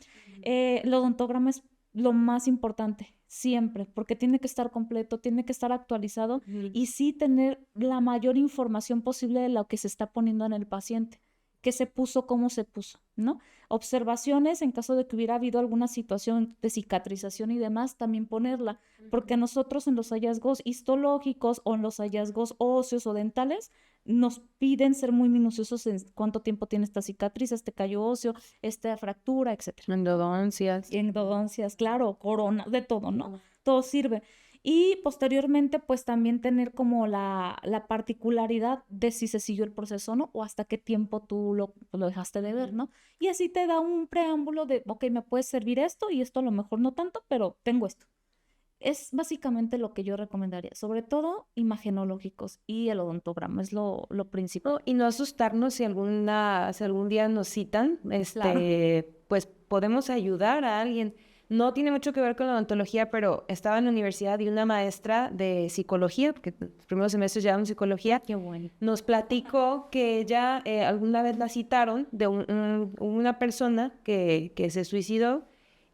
El odontograma es lo más importante, siempre, porque tiene que estar completo, tiene que estar actualizado y sí tener la mayor información posible de lo que se está poniendo en el paciente, qué se puso, cómo se puso, ¿no? Observaciones en caso de que hubiera habido alguna situación de cicatrización y demás, también ponerla, porque nosotros en los hallazgos histológicos o en los hallazgos óseos o dentales nos piden ser muy minuciosos en cuánto tiempo tiene esta cicatriz, este callo óseo, esta fractura, etcétera. Endodoncias. Endodoncias, claro, corona, de todo, ¿no? Todo sirve. Y posteriormente, pues también tener como la particularidad de si se siguió el proceso o no, o hasta qué tiempo tú lo dejaste de ver, ¿no? Y así te da un preámbulo de, ok, me puede servir esto y esto a lo mejor no tanto, pero tengo esto. es básicamente lo que yo recomendaría, sobre todo imagenológicos y el odontograma, es lo principal. No, y no asustarnos si algún día nos citan, Claro. pues podemos ayudar a alguien. No tiene mucho que ver con la odontología, pero estaba en la universidad y una maestra de psicología, porque los primeros semestres llevamos psicología, Qué bueno. nos platicó que ella alguna vez la citaron de una persona que se suicidó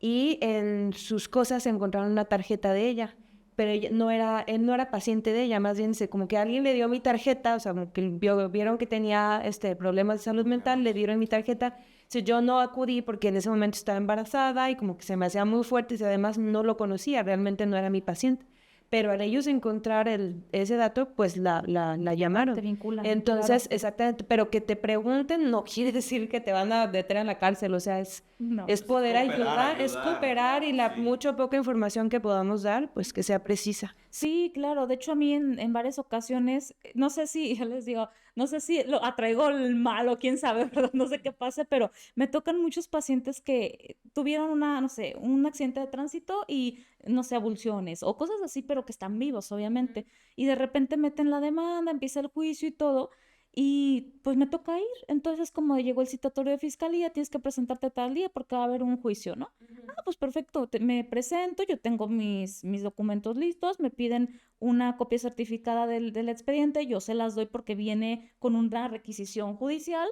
y en sus cosas encontraron una tarjeta de ella, pero él no era paciente de ella, más bien como que alguien le dio mi tarjeta, o sea, como que vieron que tenía problemas de salud mental, le dieron mi tarjeta. Entonces, yo no acudí porque en ese momento estaba embarazada y como que se me hacía muy fuerte y además no lo conocía, realmente no era mi paciente. Pero al ellos encontrar ese dato, pues la llamaron. Te vinculan, Entonces, claro. exactamente, pero que te pregunten no quiere decir que te van a meter en la cárcel, o sea, No. es poder ayudar, es ayudar, cooperar y la sí. mucho o poca información que podamos dar, pues que sea precisa. Sí, claro. De hecho, a mí en varias ocasiones, no sé si, yo les digo, no sé si lo atraigo el mal o quién sabe, ¿verdad? No sé qué pase, pero me tocan muchos pacientes que tuvieron no sé, un accidente de tránsito y, no sé, abulsiones o cosas así, pero que están vivos, obviamente. Y de repente meten la demanda, empieza el juicio y todo. Y pues me toca ir. Entonces, como llegó el citatorio de fiscalía, tienes que presentarte tal día porque va a haber un juicio, ¿no? Ah, pues perfecto, me presento, yo tengo mis documentos listos, me piden una copia certificada del expediente, yo se las doy porque viene con una requisición judicial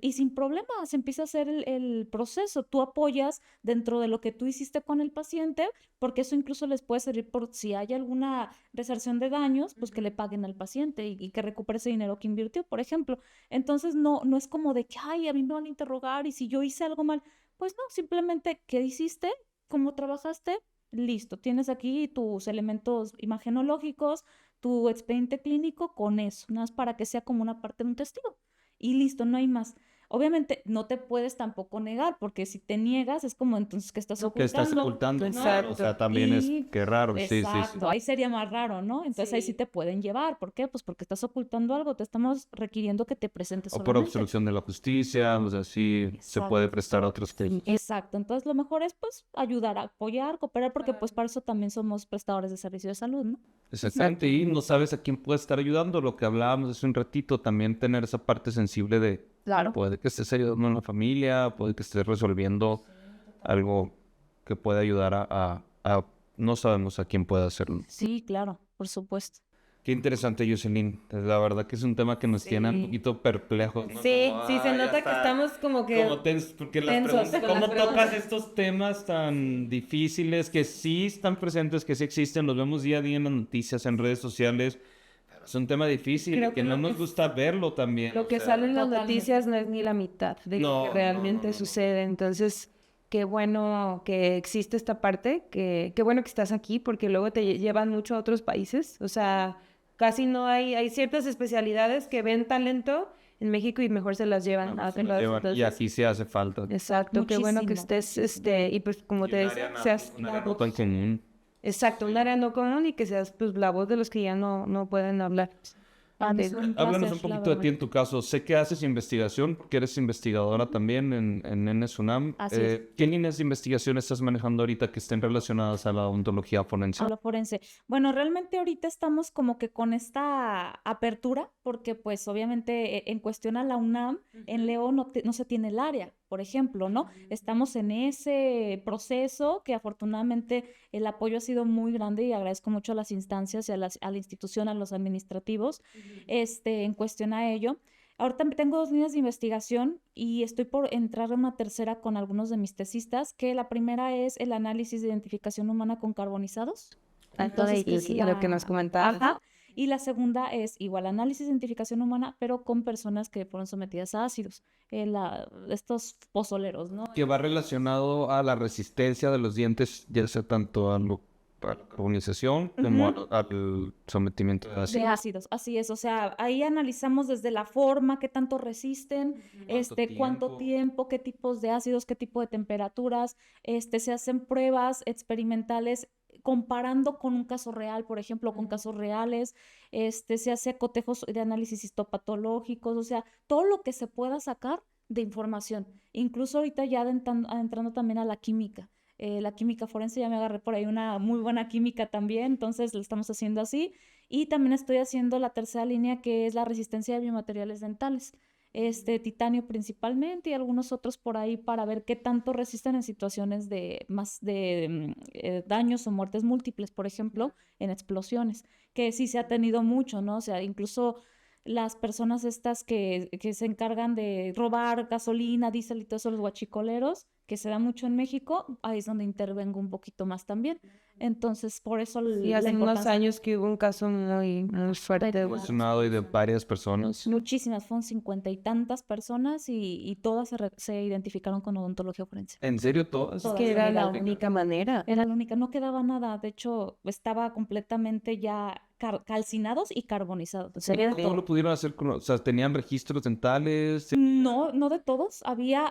y sin problema se empieza a hacer el proceso. Tú apoyas dentro de lo que tú hiciste con el paciente, porque eso incluso les puede servir por si hay alguna resarcción de daños, pues que le paguen al paciente y que recupere ese dinero que invirtió, por ejemplo. Entonces no es como de que, ay, a mí me van a interrogar y si yo hice algo mal. Pues no, simplemente qué hiciste, cómo trabajaste, listo. Tienes aquí tus elementos imagenológicos, tu expediente clínico con eso, nada más para que sea como una parte de un testigo. Y listo, no hay más. Obviamente no te puedes tampoco negar, porque si te niegas es como entonces que estás Que estás ocultando, ocultando, ¿no? claro, o sea, también es Y que raro, sí, sí, sí. exacto, ahí sería más raro, ¿no? Entonces ahí sí Sí. te pueden llevar. ¿Por qué? Pues porque estás ocultando algo, te estamos requiriendo que te presentes O por solamente. obstrucción de la justicia, o sea, sí se puede Exacto. prestar a otros casos. Exacto, entonces lo mejor es pues ayudar, apoyar, cooperar, porque pues para eso también somos prestadores de servicio de salud, ¿no? Exactamente, y no sabes a quién puede estar ayudando, lo que hablábamos hace un ratito, también tener esa parte sensible de, Claro. puede que estés ayudando a una familia, puede que estés resolviendo algo que puede ayudar no sabemos a quién puede hacerlo. Sí, claro, por supuesto. Qué interesante, Jocelyn, la verdad que es un tema que nos tiene un poquito perplejos, ¿no? Sí, Como, sí, se ya nota que está. estamos como que Porque las tensos preguntas, con ¿cómo las tocas preguntas. estos temas tan difíciles que sí están presentes, que sí existen, los vemos día a día en las noticias, en redes sociales? Pero es un tema difícil Creo y que que no lo nos que gusta verlo también. Lo o que sea, sale en las Totalmente. noticias no es ni la mitad de No, lo no, que no, realmente no. sucede. Entonces, qué bueno que existe esta parte, qué bueno que estás aquí, porque luego te llevan mucho a otros países. O sea, casi no hay ciertas especialidades que ven talento en México y mejor se las llevan a se nos otros. llevan, y Entonces, aquí sí hace falta. exacto, qué bueno que Muchísimo. estés, y pues como te decía, seas Un la área no voz. tan común. Exacto, un área no común y que seas pues la voz de los que ya no pueden hablar. Para mí Te- es un Háblanos placer, un la poquito de ti verdad. en tu caso. Sé que haces investigación, porque eres investigadora también en NS UNAM. Así es. ¿Qué líneas de investigación estás manejando ahorita que estén relacionadas a la odontología forense? A lo forense. Bueno, realmente ahorita estamos como que con esta apertura, porque pues obviamente en cuestión a la UNAM, en León no se tiene el área, por ejemplo, ¿no? Estamos en ese proceso que afortunadamente el apoyo ha sido muy grande y agradezco mucho a las instancias y a la institución, a los administrativos, en cuestión a ello. Ahorita tengo 2 líneas de investigación y estoy por entrar a una tercera con algunos de mis tesistas, que la primera es el análisis de identificación humana con carbonizados. Entonces, que es lo que nos comentabas. Ajá. Y la segunda es igual análisis de identificación humana, pero con personas que fueron sometidas a ácidos, estos pozoleros, ¿no? Que va relacionado a la resistencia de los dientes, ya sea tanto a la carbonización como al sometimiento de De ácido. ácidos, así es, o sea, ahí analizamos desde la forma, qué tanto resisten, cuánto tiempo, qué tipos de ácidos, qué tipo de temperaturas, se hacen pruebas experimentales comparando con un caso real, por ejemplo, con casos reales, se hace cotejos de análisis histopatológicos, o sea, todo lo que se pueda sacar de información, incluso ahorita ya adentrando también a la química. La química forense, ya me agarré por ahí una muy buena química también, entonces lo estamos haciendo así. Y también estoy haciendo la tercera línea, que es la resistencia de biomateriales dentales. Titanio principalmente y algunos otros por ahí para ver qué tanto resisten en situaciones de daños o muertes múltiples, por ejemplo, en explosiones, que sí se ha tenido mucho, ¿no? O sea, incluso las personas estas que se encargan de robar gasolina, diésel y todo eso, los guachicoleros, que se da mucho en México, ahí es donde intervengo un poquito más también. Entonces, por eso Y la hace unos importancia. años que hubo un caso muy fuerte. Sonado y de varias personas. Muchísimas, fueron 50 y tantas personas y todas se identificaron con odontología forense. ¿En serio todas? Todas. Que era la Legal. única manera. Era la única, no quedaba nada, de hecho estaba completamente ya calcinados y carbonizados. ¿En serio? ¿Cómo lo pudieron hacer? O sea, ¿tenían registros dentales? No, no de todos.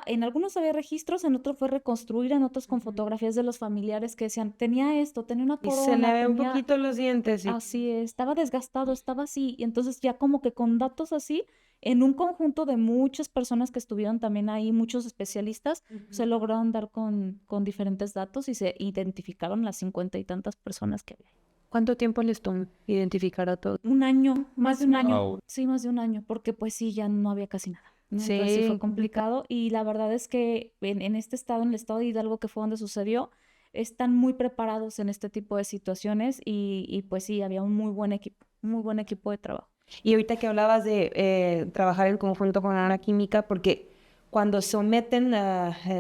En algunos había registros, en otros fue reconstruir, en otros con fotografías de los familiares que decían, tenía esto, tenía una Y corona, se le ve un tenía... poquito los dientes. Y... Así es, estaba desgastado, estaba así. Y entonces ya como que con datos así, en un conjunto de muchas personas que estuvieron también ahí, muchos especialistas, se lograron dar con diferentes datos y se identificaron las 50 y tantas personas que había. ¿Cuánto tiempo les tomó identificar a todos? Un año, más de un año. Wow. Sí, más de un año, porque pues sí, ya no había casi nada, ¿no? Entonces sí Sí. fue complicado y la verdad es que en este estado, en el estado de Hidalgo, que fue donde sucedió, están muy preparados en este tipo de situaciones y pues sí, había un muy buen equipo de trabajo. Y ahorita que hablabas de trabajar en conjunto con una química, porque cuando someten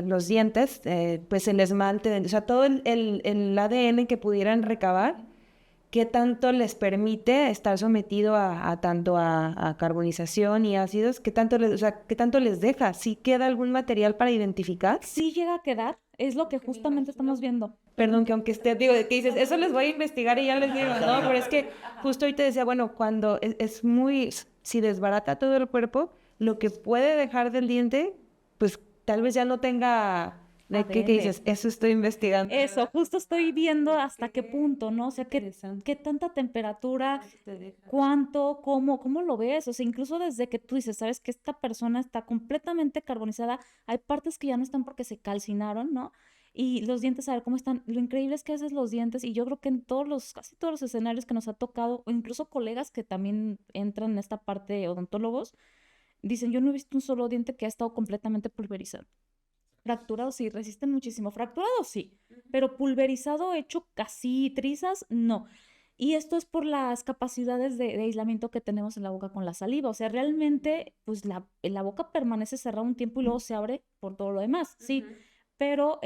los dientes, pues el esmalte, o sea, todo el ADN que pudieran recabar, ¿qué tanto les permite estar sometido a tanto a carbonización y ácidos? ¿Qué tanto les deja? ¿Sí queda algún material para identificar? Sí llega a quedar, es lo que justamente estamos viendo. Perdón, que aunque esté, digo, que dices, eso les voy a investigar y ya les digo, no, pero es que justo ahorita decía, bueno, cuando es muy, si desbarata todo el cuerpo, lo que puede dejar del diente, pues tal vez ya no tenga, ¿qué ADN. dices? Eso estoy investigando. Eso, justo estoy viendo hasta qué punto, ¿no? O sea, Interesante. qué tanta temperatura, cuánto, cómo lo ves. O sea, incluso desde que tú dices, sabes que esta persona está completamente carbonizada, hay partes que ya no están porque se calcinaron, ¿no? Y los dientes, a ver cómo están. Lo increíble es que a veces los dientes, y yo creo que en casi todos los escenarios que nos ha tocado, o incluso colegas que también entran en esta parte de odontólogos, dicen, yo no he visto un solo diente que ha estado completamente pulverizado. Fracturado sí, resisten muchísimo. Fracturado sí, pero pulverizado, hecho casi trizas, no. Y esto es por las capacidades de aislamiento que tenemos en la boca con la saliva. O sea, realmente, pues la boca permanece cerrada un tiempo y luego se abre por todo lo demás, sí. Pero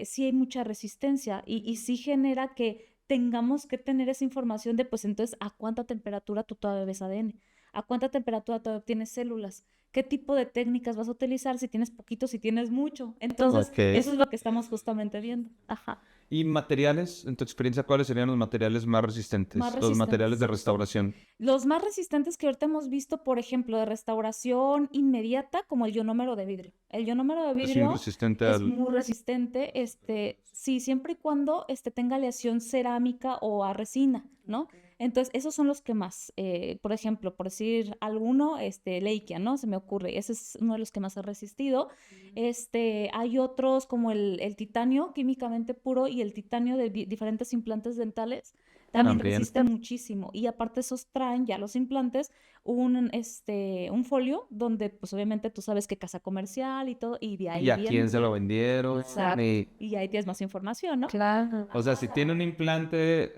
sí hay mucha resistencia y sí genera que tengamos que tener esa información de, pues entonces, ¿a cuánta temperatura tú todavía ves ADN? ¿A cuánta temperatura todavía tienes células? ¿Qué tipo de técnicas vas a utilizar si tienes poquito, si tienes mucho? Entonces, Ok. eso es lo que estamos justamente viendo. Ajá. ¿Y materiales? En tu experiencia, ¿cuáles serían los materiales más resistentes? Más Los materiales de resistentes. restauración. Los más resistentes que ahorita hemos visto, por ejemplo, de restauración inmediata, como el ionómero de vidrio. El ionómero de Es muy vidrio resistente es al... muy resistente, sí, siempre y cuando tenga aleación cerámica o a resina, ¿no? Entonces, esos son los que más, por ejemplo, por decir alguno, Leikia, ¿no? Se me ocurre, ese es uno de los que más ha resistido. Hay otros como el titanio químicamente puro y el titanio de diferentes implantes dentales. También También. resisten muchísimo. Y aparte esos traen ya los implantes un folio donde pues obviamente tú sabes qué casa comercial y todo, y de ahí ¿Y a viene. quién se lo vendieron? Exacto. Y, Y ahí tienes más información, ¿no? Claro. o sea, si tiene un implante,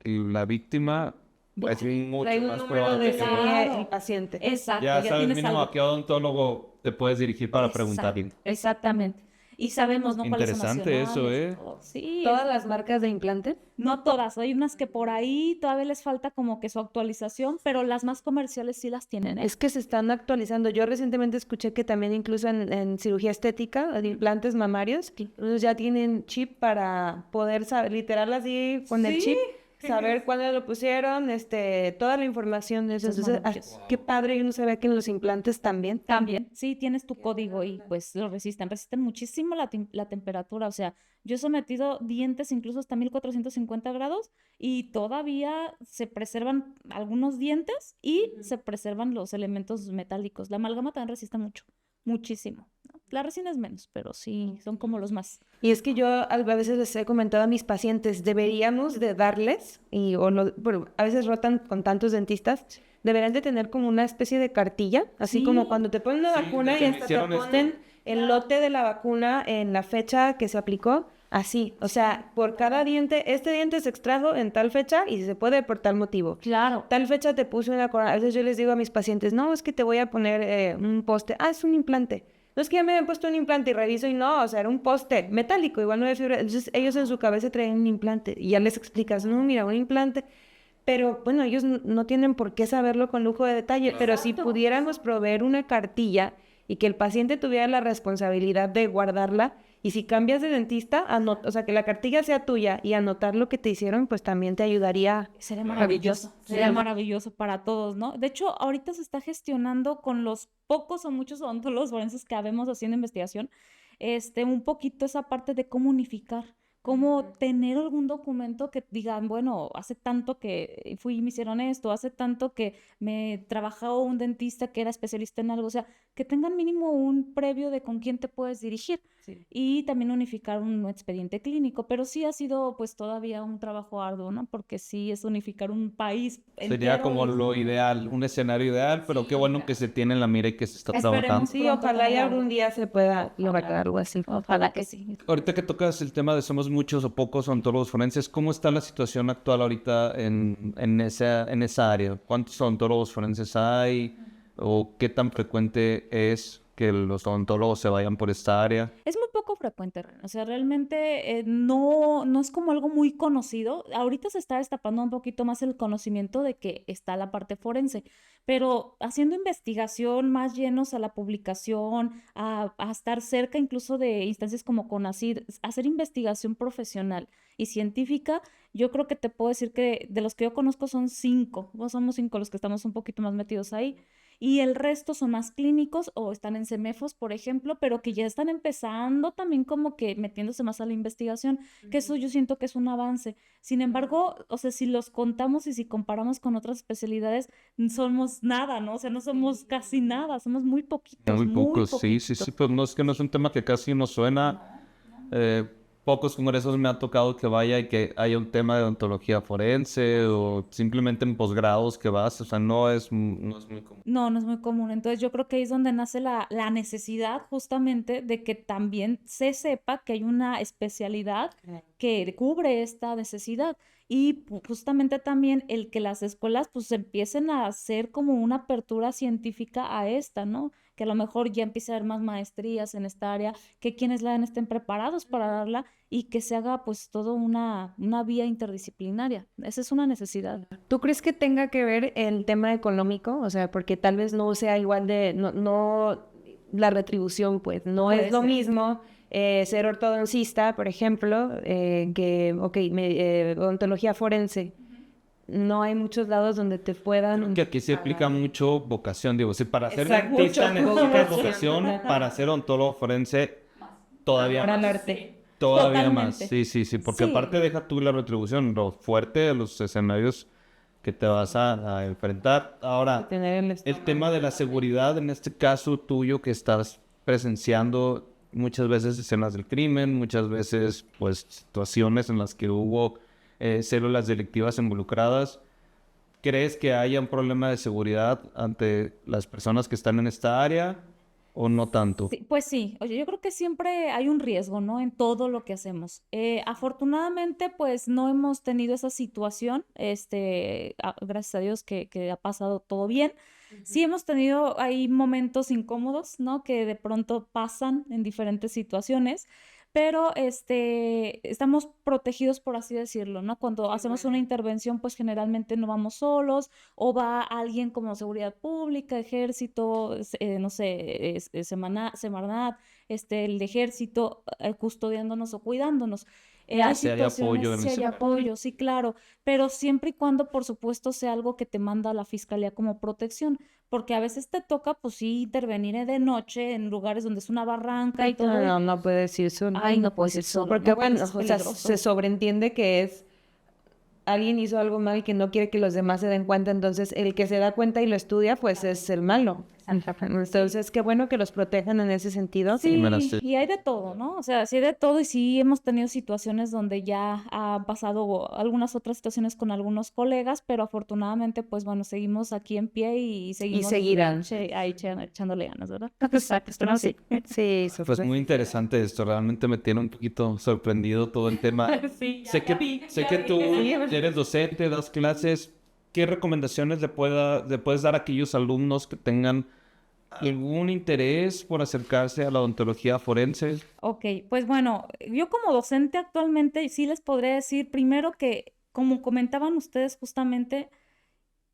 la víctima es mucho Trae un más número probable de que... Claro. serie el paciente. Exacto, Ya ya sabes tienes mínimo algo. a qué odontólogo te puedes dirigir para preguntarle. Exactamente. Y sabemos, ¿no? Cuáles son Interesante eso, nacionales, ¿eh? todo. Sí, Todas las marcas de implante. no todas, hay unas que por ahí todavía les falta como que su actualización, pero las más comerciales sí las tienen, ¿eh? Es que se están actualizando. Yo recientemente escuché que también incluso en cirugía estética, de implantes mamarios, ellos ya tienen chip para poder saber, literal así, con el chip, saber cuándo lo pusieron, toda la información de eso. Eso es Entonces, maravilloso. qué padre, y uno se ve que en los implantes también. También, sí, tienes tu código y pues lo resisten muchísimo la temperatura, o sea, yo he sometido dientes incluso hasta 1450 grados y todavía se preservan algunos dientes y se preservan los elementos metálicos. La amalgama también resiste mucho, muchísimo, ¿no? La resina es menos, pero sí, son como los más. Y es que yo a veces les he comentado a mis pacientes, deberíamos de darles, bueno, a veces rotan con tantos dentistas, deberían de tener como una especie de cartilla, así Sí. como cuando te ponen una Sí, vacuna de y que me hasta te hicieron esto. ponen el lote de la vacuna en la fecha que se aplicó, así, o sea, por cada diente, este diente se extrajo en tal fecha y se puede por tal motivo. Claro. Tal fecha te puse una corona. A veces yo les digo a mis pacientes, no, es que te voy a poner un poste. Ah, es un implante. No es que ya me habían puesto un implante y reviso y no, o sea, era un poste metálico, igual no de fibra. Entonces ellos en su cabeza traen un implante y ya les explicas, no, mira, un implante. Pero bueno, ellos no tienen por qué saberlo con lujo de detalle, pero si pudiéramos proveer una cartilla y que el paciente tuviera la responsabilidad de guardarla, y si cambias de dentista, o sea, que la cartilla sea tuya y anotar lo que te hicieron, pues también te ayudaría. Sería maravilloso. Sería maravilloso para todos, ¿no? De hecho, ahorita se está gestionando con los pocos o muchos odontólogos forenses que habemos haciendo investigación, un poquito esa parte de cómo unificar, cómo tener algún documento que digan, bueno, hace tanto que fui y me hicieron esto, hace tanto que me trabajó un dentista que era especialista en algo, o sea, que tengan mínimo un previo de con quién te puedes dirigir. Sí. Y también unificar un expediente clínico, pero sí ha sido pues todavía un trabajo arduo, ¿no? Porque sí es unificar un país Sería entero como y lo ideal, un escenario ideal, pero qué bueno que se tiene en la mira y que se está Esperemos. trabajando. Sí, Pronto ojalá y tener algún día se pueda lograr algo así. ojalá que sí. Ahorita que tocas el tema de somos muchos o pocos odontólogos forenses, ¿cómo está la situación actual ahorita en esa área? ¿Cuántos odontólogos forenses hay? ¿O qué tan frecuente es que los odontólogos se vayan por esta área? Es muy poco frecuente, Ren. O sea, realmente no es como algo muy conocido. Ahorita se está destapando un poquito más el conocimiento de que está la parte forense, pero haciendo investigación más llenos a la publicación, a estar cerca incluso de instancias como CONACYT, hacer investigación profesional y científica, yo creo que te puedo decir que de los que yo conozco son 5, o somos 5 los que estamos un poquito más metidos ahí. Y el resto son más clínicos o están en CEMEFOS, por ejemplo, pero que ya están empezando también como que metiéndose más a la investigación, que eso yo siento que es un avance. Sin embargo, o sea, si los contamos y si comparamos con otras especialidades, somos nada, ¿no? O sea, no somos casi nada, somos muy poquitos, Muy muy pocos, sí, poquitos. pues no es que no es un tema que casi nos suena. Pocos congresos me ha tocado que vaya y que haya un tema de odontología forense o simplemente en posgrados que vas, o sea, no es muy común. No es muy común. Entonces yo creo que ahí es donde nace la necesidad justamente de que también se sepa que hay una especialidad que cubre esta necesidad. Y justamente también el que las escuelas pues empiecen a hacer como una apertura científica a esta, ¿no? Que a lo mejor ya empiece a haber más maestrías en esta área, que quienes la den estén preparados para darla y que se haga pues todo una vía interdisciplinaria. Esa es una necesidad. ¿Tú crees que tenga que ver el tema económico? O sea, porque tal vez no sea igual no la retribución, pues, no Puede es lo ser. mismo ser ortodoncista, por ejemplo, odontología forense. No hay muchos lados donde te puedan... Que aquí se aplica mucho vocación, digo, si para ser Exacto. dentista Mucho necesitas vocación. vocación, para ser odontólogo forense todavía Para el más. arte. Todavía más, Totalmente. sí, porque Sí. aparte deja tú la retribución, lo fuerte de los escenarios que te vas a enfrentar. Ahora, Tener el tema de la seguridad, en este caso tuyo que estás presenciando muchas veces escenas del crimen, muchas veces pues situaciones en las que hubo células delictivas involucradas. ¿Crees que haya un problema de seguridad ante las personas que están en esta área o no tanto? Sí, pues sí, oye, yo creo que siempre hay un riesgo, ¿no? En todo lo que hacemos. Afortunadamente, pues no hemos tenido esa situación, gracias a Dios que ha pasado todo bien. Sí hemos tenido ahí momentos incómodos, ¿no? Que de pronto pasan en diferentes situaciones, pero estamos protegidos, por así decirlo, ¿no? Cuando hacemos una intervención, pues generalmente no vamos solos o va alguien como seguridad pública, ejército, no sé, Semarnat, el ejército custodiándonos o cuidándonos. Hay Sí hay apoyo en sí hay ese apoyo, sí, claro, pero siempre y cuando, por supuesto, sea algo que te manda la fiscalía como protección, porque a veces te toca, pues sí, intervenir de noche en lugares donde es una barranca y todo. No puedes ir solo. Ay, no puedes ir solo, Porque no, bueno, es o sea, peligroso. se sobreentiende que es alguien hizo algo mal y que no quiere que los demás se den cuenta, entonces el que se da cuenta y lo estudia, pues es el malo. Entonces, qué bueno que los protejan en ese sentido. Sí, me las sé. y hay de todo, ¿no? O sea, sí hay de todo y sí hemos tenido situaciones donde ya ha pasado algunas otras situaciones con algunos colegas, pero afortunadamente, pues bueno, seguimos aquí en pie y seguimos seguirán. echándole ganas, ¿verdad? Exacto, no, sí. Sí, Pues súper. muy interesante esto, realmente me tiene un poquito sorprendido todo el tema. Sí, Sé que tú eres docente, das clases. ¿Qué recomendaciones le puedes dar a aquellos alumnos que tengan algún interés por acercarse a la odontología forense? Ok, pues bueno, yo como docente actualmente sí les podría decir primero que, como comentaban ustedes justamente,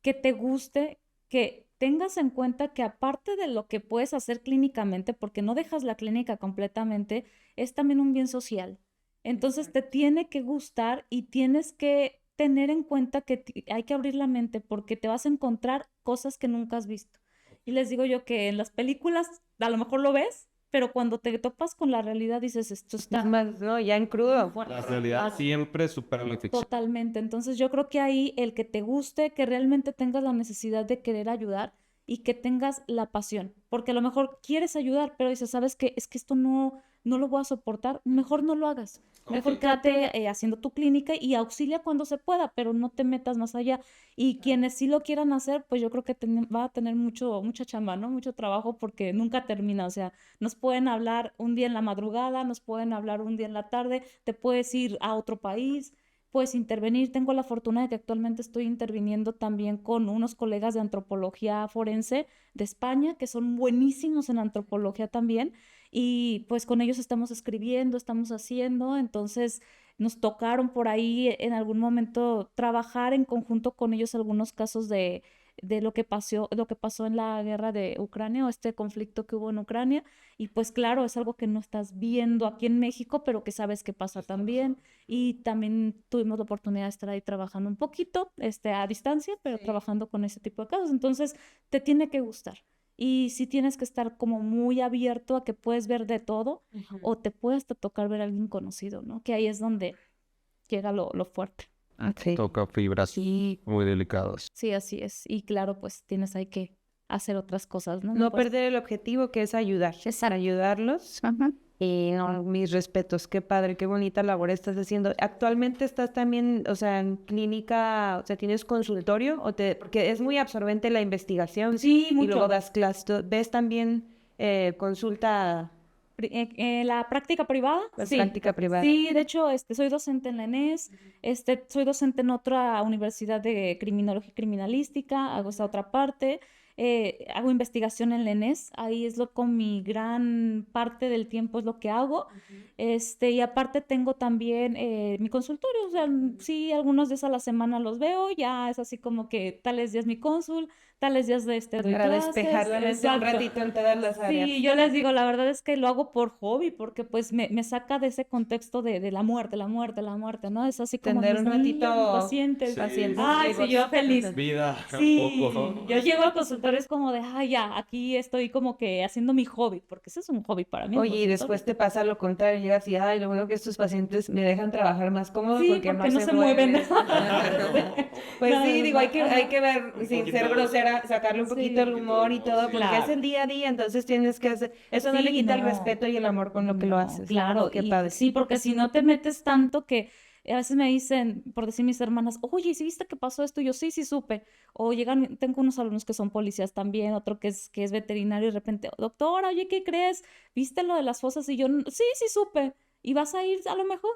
que te guste, que tengas en cuenta que aparte de lo que puedes hacer clínicamente, porque no dejas la clínica completamente, es también un bien social. Entonces te tiene que gustar y tienes que tener en cuenta que hay que abrir la mente porque te vas a encontrar cosas que nunca has visto. Y les digo yo que en las películas a lo mejor lo ves, pero cuando te topas con la realidad dices, esto Es está más, no, ya en crudo. La realidad siempre supera la ficción. totalmente. Entonces yo creo que ahí el que te guste, que realmente tengas la necesidad de querer ayudar y que tengas la pasión, porque a lo mejor quieres ayudar, pero dices, ¿sabes qué? Es que esto no lo voy a soportar, mejor no lo hagas. Mejor quédate haciendo tu clínica y auxilia cuando se pueda, pero no te metas más allá. Y quienes sí lo quieran hacer, pues yo creo que va a tener mucha chamba, ¿no? Mucho trabajo porque nunca termina. O sea, nos pueden hablar un día en la madrugada, nos pueden hablar un día en la tarde, te puedes ir a otro país, puedes intervenir. Tengo la fortuna de que actualmente estoy interviniendo también con unos colegas de antropología forense de España, que son buenísimos en antropología también, y pues con ellos estamos escribiendo, estamos haciendo, entonces nos tocaron por ahí en algún momento trabajar en conjunto con ellos algunos casos de lo que pasó en la guerra de Ucrania o este conflicto que hubo en Ucrania. Y pues claro, es algo que no estás viendo aquí en México, pero que sabes que pasa también. Y también tuvimos la oportunidad de estar ahí trabajando un poquito, a distancia, pero trabajando con ese tipo de casos. Entonces, te tiene que gustar. Y sí tienes que estar como muy abierto a que puedes ver de todo o te puede hasta tocar ver a alguien conocido, ¿no? Que ahí es donde llega lo fuerte. Sí. Toca fibras Sí. muy delicadas. Sí, así es. Y claro, pues tienes ahí que hacer otras cosas, ¿no? No puedes- perder el objetivo que es ayudar. Es ayudarlos. Y no, mis respetos, qué padre, qué bonita labor estás haciendo. Actualmente estás también, o sea, en clínica, o sea, ¿tienes consultorio? Porque es muy absorbente la investigación. Sí, Y luego mucho. das clases. ¿Ves también consulta, La práctica privada, la sí. práctica privada? Sí, de hecho, soy docente en la ENES, soy docente en otra universidad de criminología y criminalística, hago esa otra parte, hago investigación en la ENES, ahí es lo con mi gran parte del tiempo es lo que hago, y aparte tengo también mi consultorio, o sea, sí, algunos días a la semana los veo, ya es así como que tales días mi cónsul, tales días doy Para clases, despejar la mente un exacto. ratito en todas las áreas. Sí, yo les digo, la verdad es que lo hago por hobby, porque pues me saca de ese contexto de la muerte, ¿no? Es así como Tener mis un niños, ratito pacientes. pacientes. Ay, sí, yo feliz. Vida, Sí, poco. yo llego al consultorio es como de, ay, ya, aquí estoy como que haciendo mi hobby, porque ese es un hobby para mí. el Oye, y consultorio. después te pasa lo contrario, llegas y, ay, lo bueno que estos pacientes me dejan trabajar más cómodo Sí, porque porque no se mueven. Pues No, sí, no, digo, no. hay que ver, sin ser grosera, sacarle un poquito el humor y todo, porque Claro. es el día a día, entonces tienes que hacer, eso no le Sí, quita el no. respeto y el amor con lo que lo No, haces. claro, Qué y padre. sí, porque si no te metes tanto que a veces me dicen, por decir mis hermanas, oye, ¿sí viste que pasó esto? Y yo, sí, sí supe. O llegan, tengo unos alumnos que son policías también, otro que es veterinario y de repente, doctora, oye, ¿qué crees? ¿Viste lo de las fosas? Y yo, sí, sí supe. ¿Y vas a ir a lo mejor?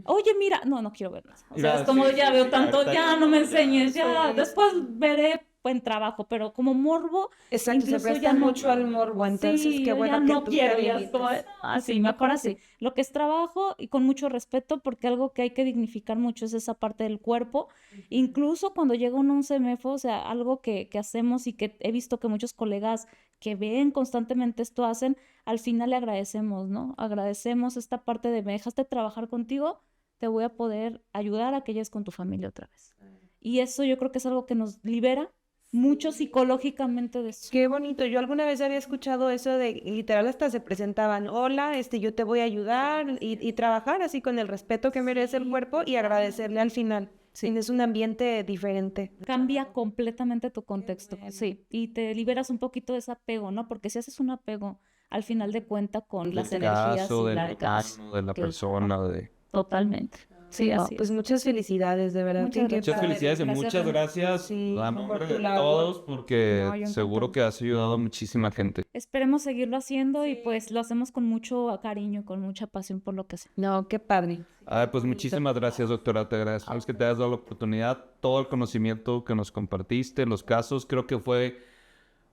Oye, mira, no quiero ver nada. O sea, es como ya veo tanto, ya no me enseñes, ya, después veré buen trabajo, pero como morbo, Exacto, se incluso presta ya no. mucho al morbo, entonces Sí, qué yo bueno ya que no tú quiero, te ya es como, limites. así, mejor así. Lo que es trabajo y con mucho respeto, porque algo que hay que dignificar mucho es esa parte del cuerpo. Incluso cuando llega uno a un CEMEFO, o sea, algo que hacemos y que he visto que muchos colegas que ven constantemente esto hacen, al final le agradecemos, ¿no? Agradecemos esta parte de me dejaste trabajar contigo, te voy a poder ayudar a que llegues con tu familia otra vez. Y eso yo creo que es algo que nos libera mucho psicológicamente de eso. Qué bonito. Yo alguna vez había escuchado eso de, literal, hasta se presentaban, hola, yo te voy a ayudar y trabajar así con el respeto que merece el cuerpo y agradecerle al final. Sí, es un ambiente diferente. Cambia completamente tu contexto, sí, y te liberas un poquito de ese apego, ¿no? Porque si haces un apego, al final de cuenta con las energías Caso, y del la casa. humano, de la que- persona, de... Totalmente. Sí, No, así pues es. muchas felicidades, de verdad. Muchas qué gracias. Muchas padre. felicidades y Gracias, muchas Reni. gracias Sí, a por nombre tu de labor. todos porque No, yo seguro encantada. que has ayudado a muchísima gente. Esperemos seguirlo haciendo y pues lo hacemos con mucho cariño, con mucha pasión por lo que sea. No, qué padre. Pues muchísimas gracias, doctora. Te agradecemos que te hayas dado la oportunidad, todo el conocimiento que nos compartiste, los casos. Creo que fue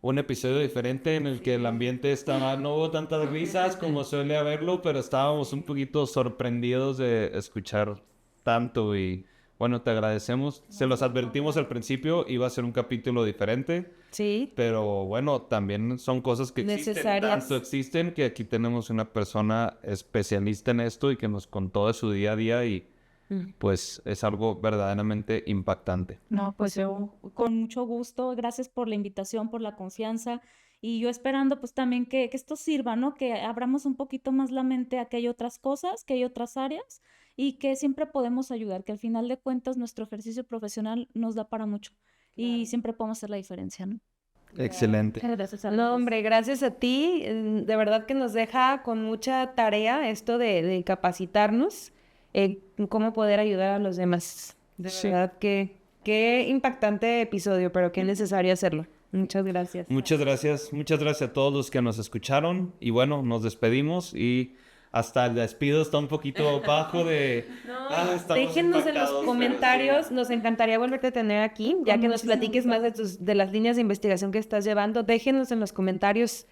un episodio diferente en el que el ambiente estaba, no hubo tantas risas como suele haberlo, pero estábamos un poquito sorprendidos de escuchar tanto y bueno, te agradecemos. Se los advertimos al principio, iba a ser un capítulo diferente, Sí, pero bueno, también son cosas que existen, necesarias. tanto existen que aquí tenemos una persona especialista en esto y que nos contó de su día a día y pues es algo verdaderamente impactante. No, pues yo con mucho gusto, gracias por la invitación, por la confianza y yo esperando pues también que esto sirva, ¿no? Que abramos un poquito más la mente a que hay otras cosas, que hay otras áreas y que siempre podemos ayudar, que al final de cuentas nuestro ejercicio profesional nos da para mucho y siempre podemos hacer la diferencia, ¿no? Excelente. Gracias a No, hombre, gracias a ti. De verdad que nos deja con mucha tarea esto de capacitarnos en cómo poder ayudar a los demás. De verdad que qué impactante episodio, pero qué necesario hacerlo. Muchas gracias. Muchas gracias a todos los que nos escucharon y bueno, nos despedimos y hasta el despido está un poquito bajo de... estamos Déjenos en los impactados, comentarios, pero nos encantaría volverte a tener aquí, ya que nos platiques más de las líneas de investigación que estás llevando. Déjenos en los comentarios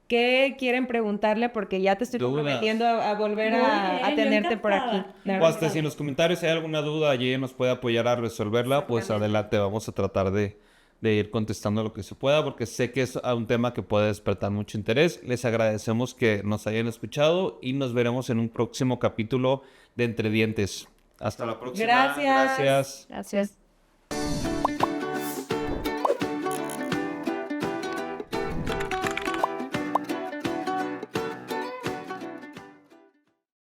qué quieren preguntarle, porque ya te estoy Dudas. comprometiendo a volver a Yo tenerte por aquí. encantada. La O hasta verdad. si en los comentarios hay alguna duda, allí nos puede apoyar a resolverla, pues adelante, vamos a tratar de ir contestando lo que se pueda, porque sé que es un tema que puede despertar mucho interés. Les agradecemos que nos hayan escuchado y nos veremos en un próximo capítulo de Entre Dientes. Hasta la próxima. Gracias. Gracias. Gracias.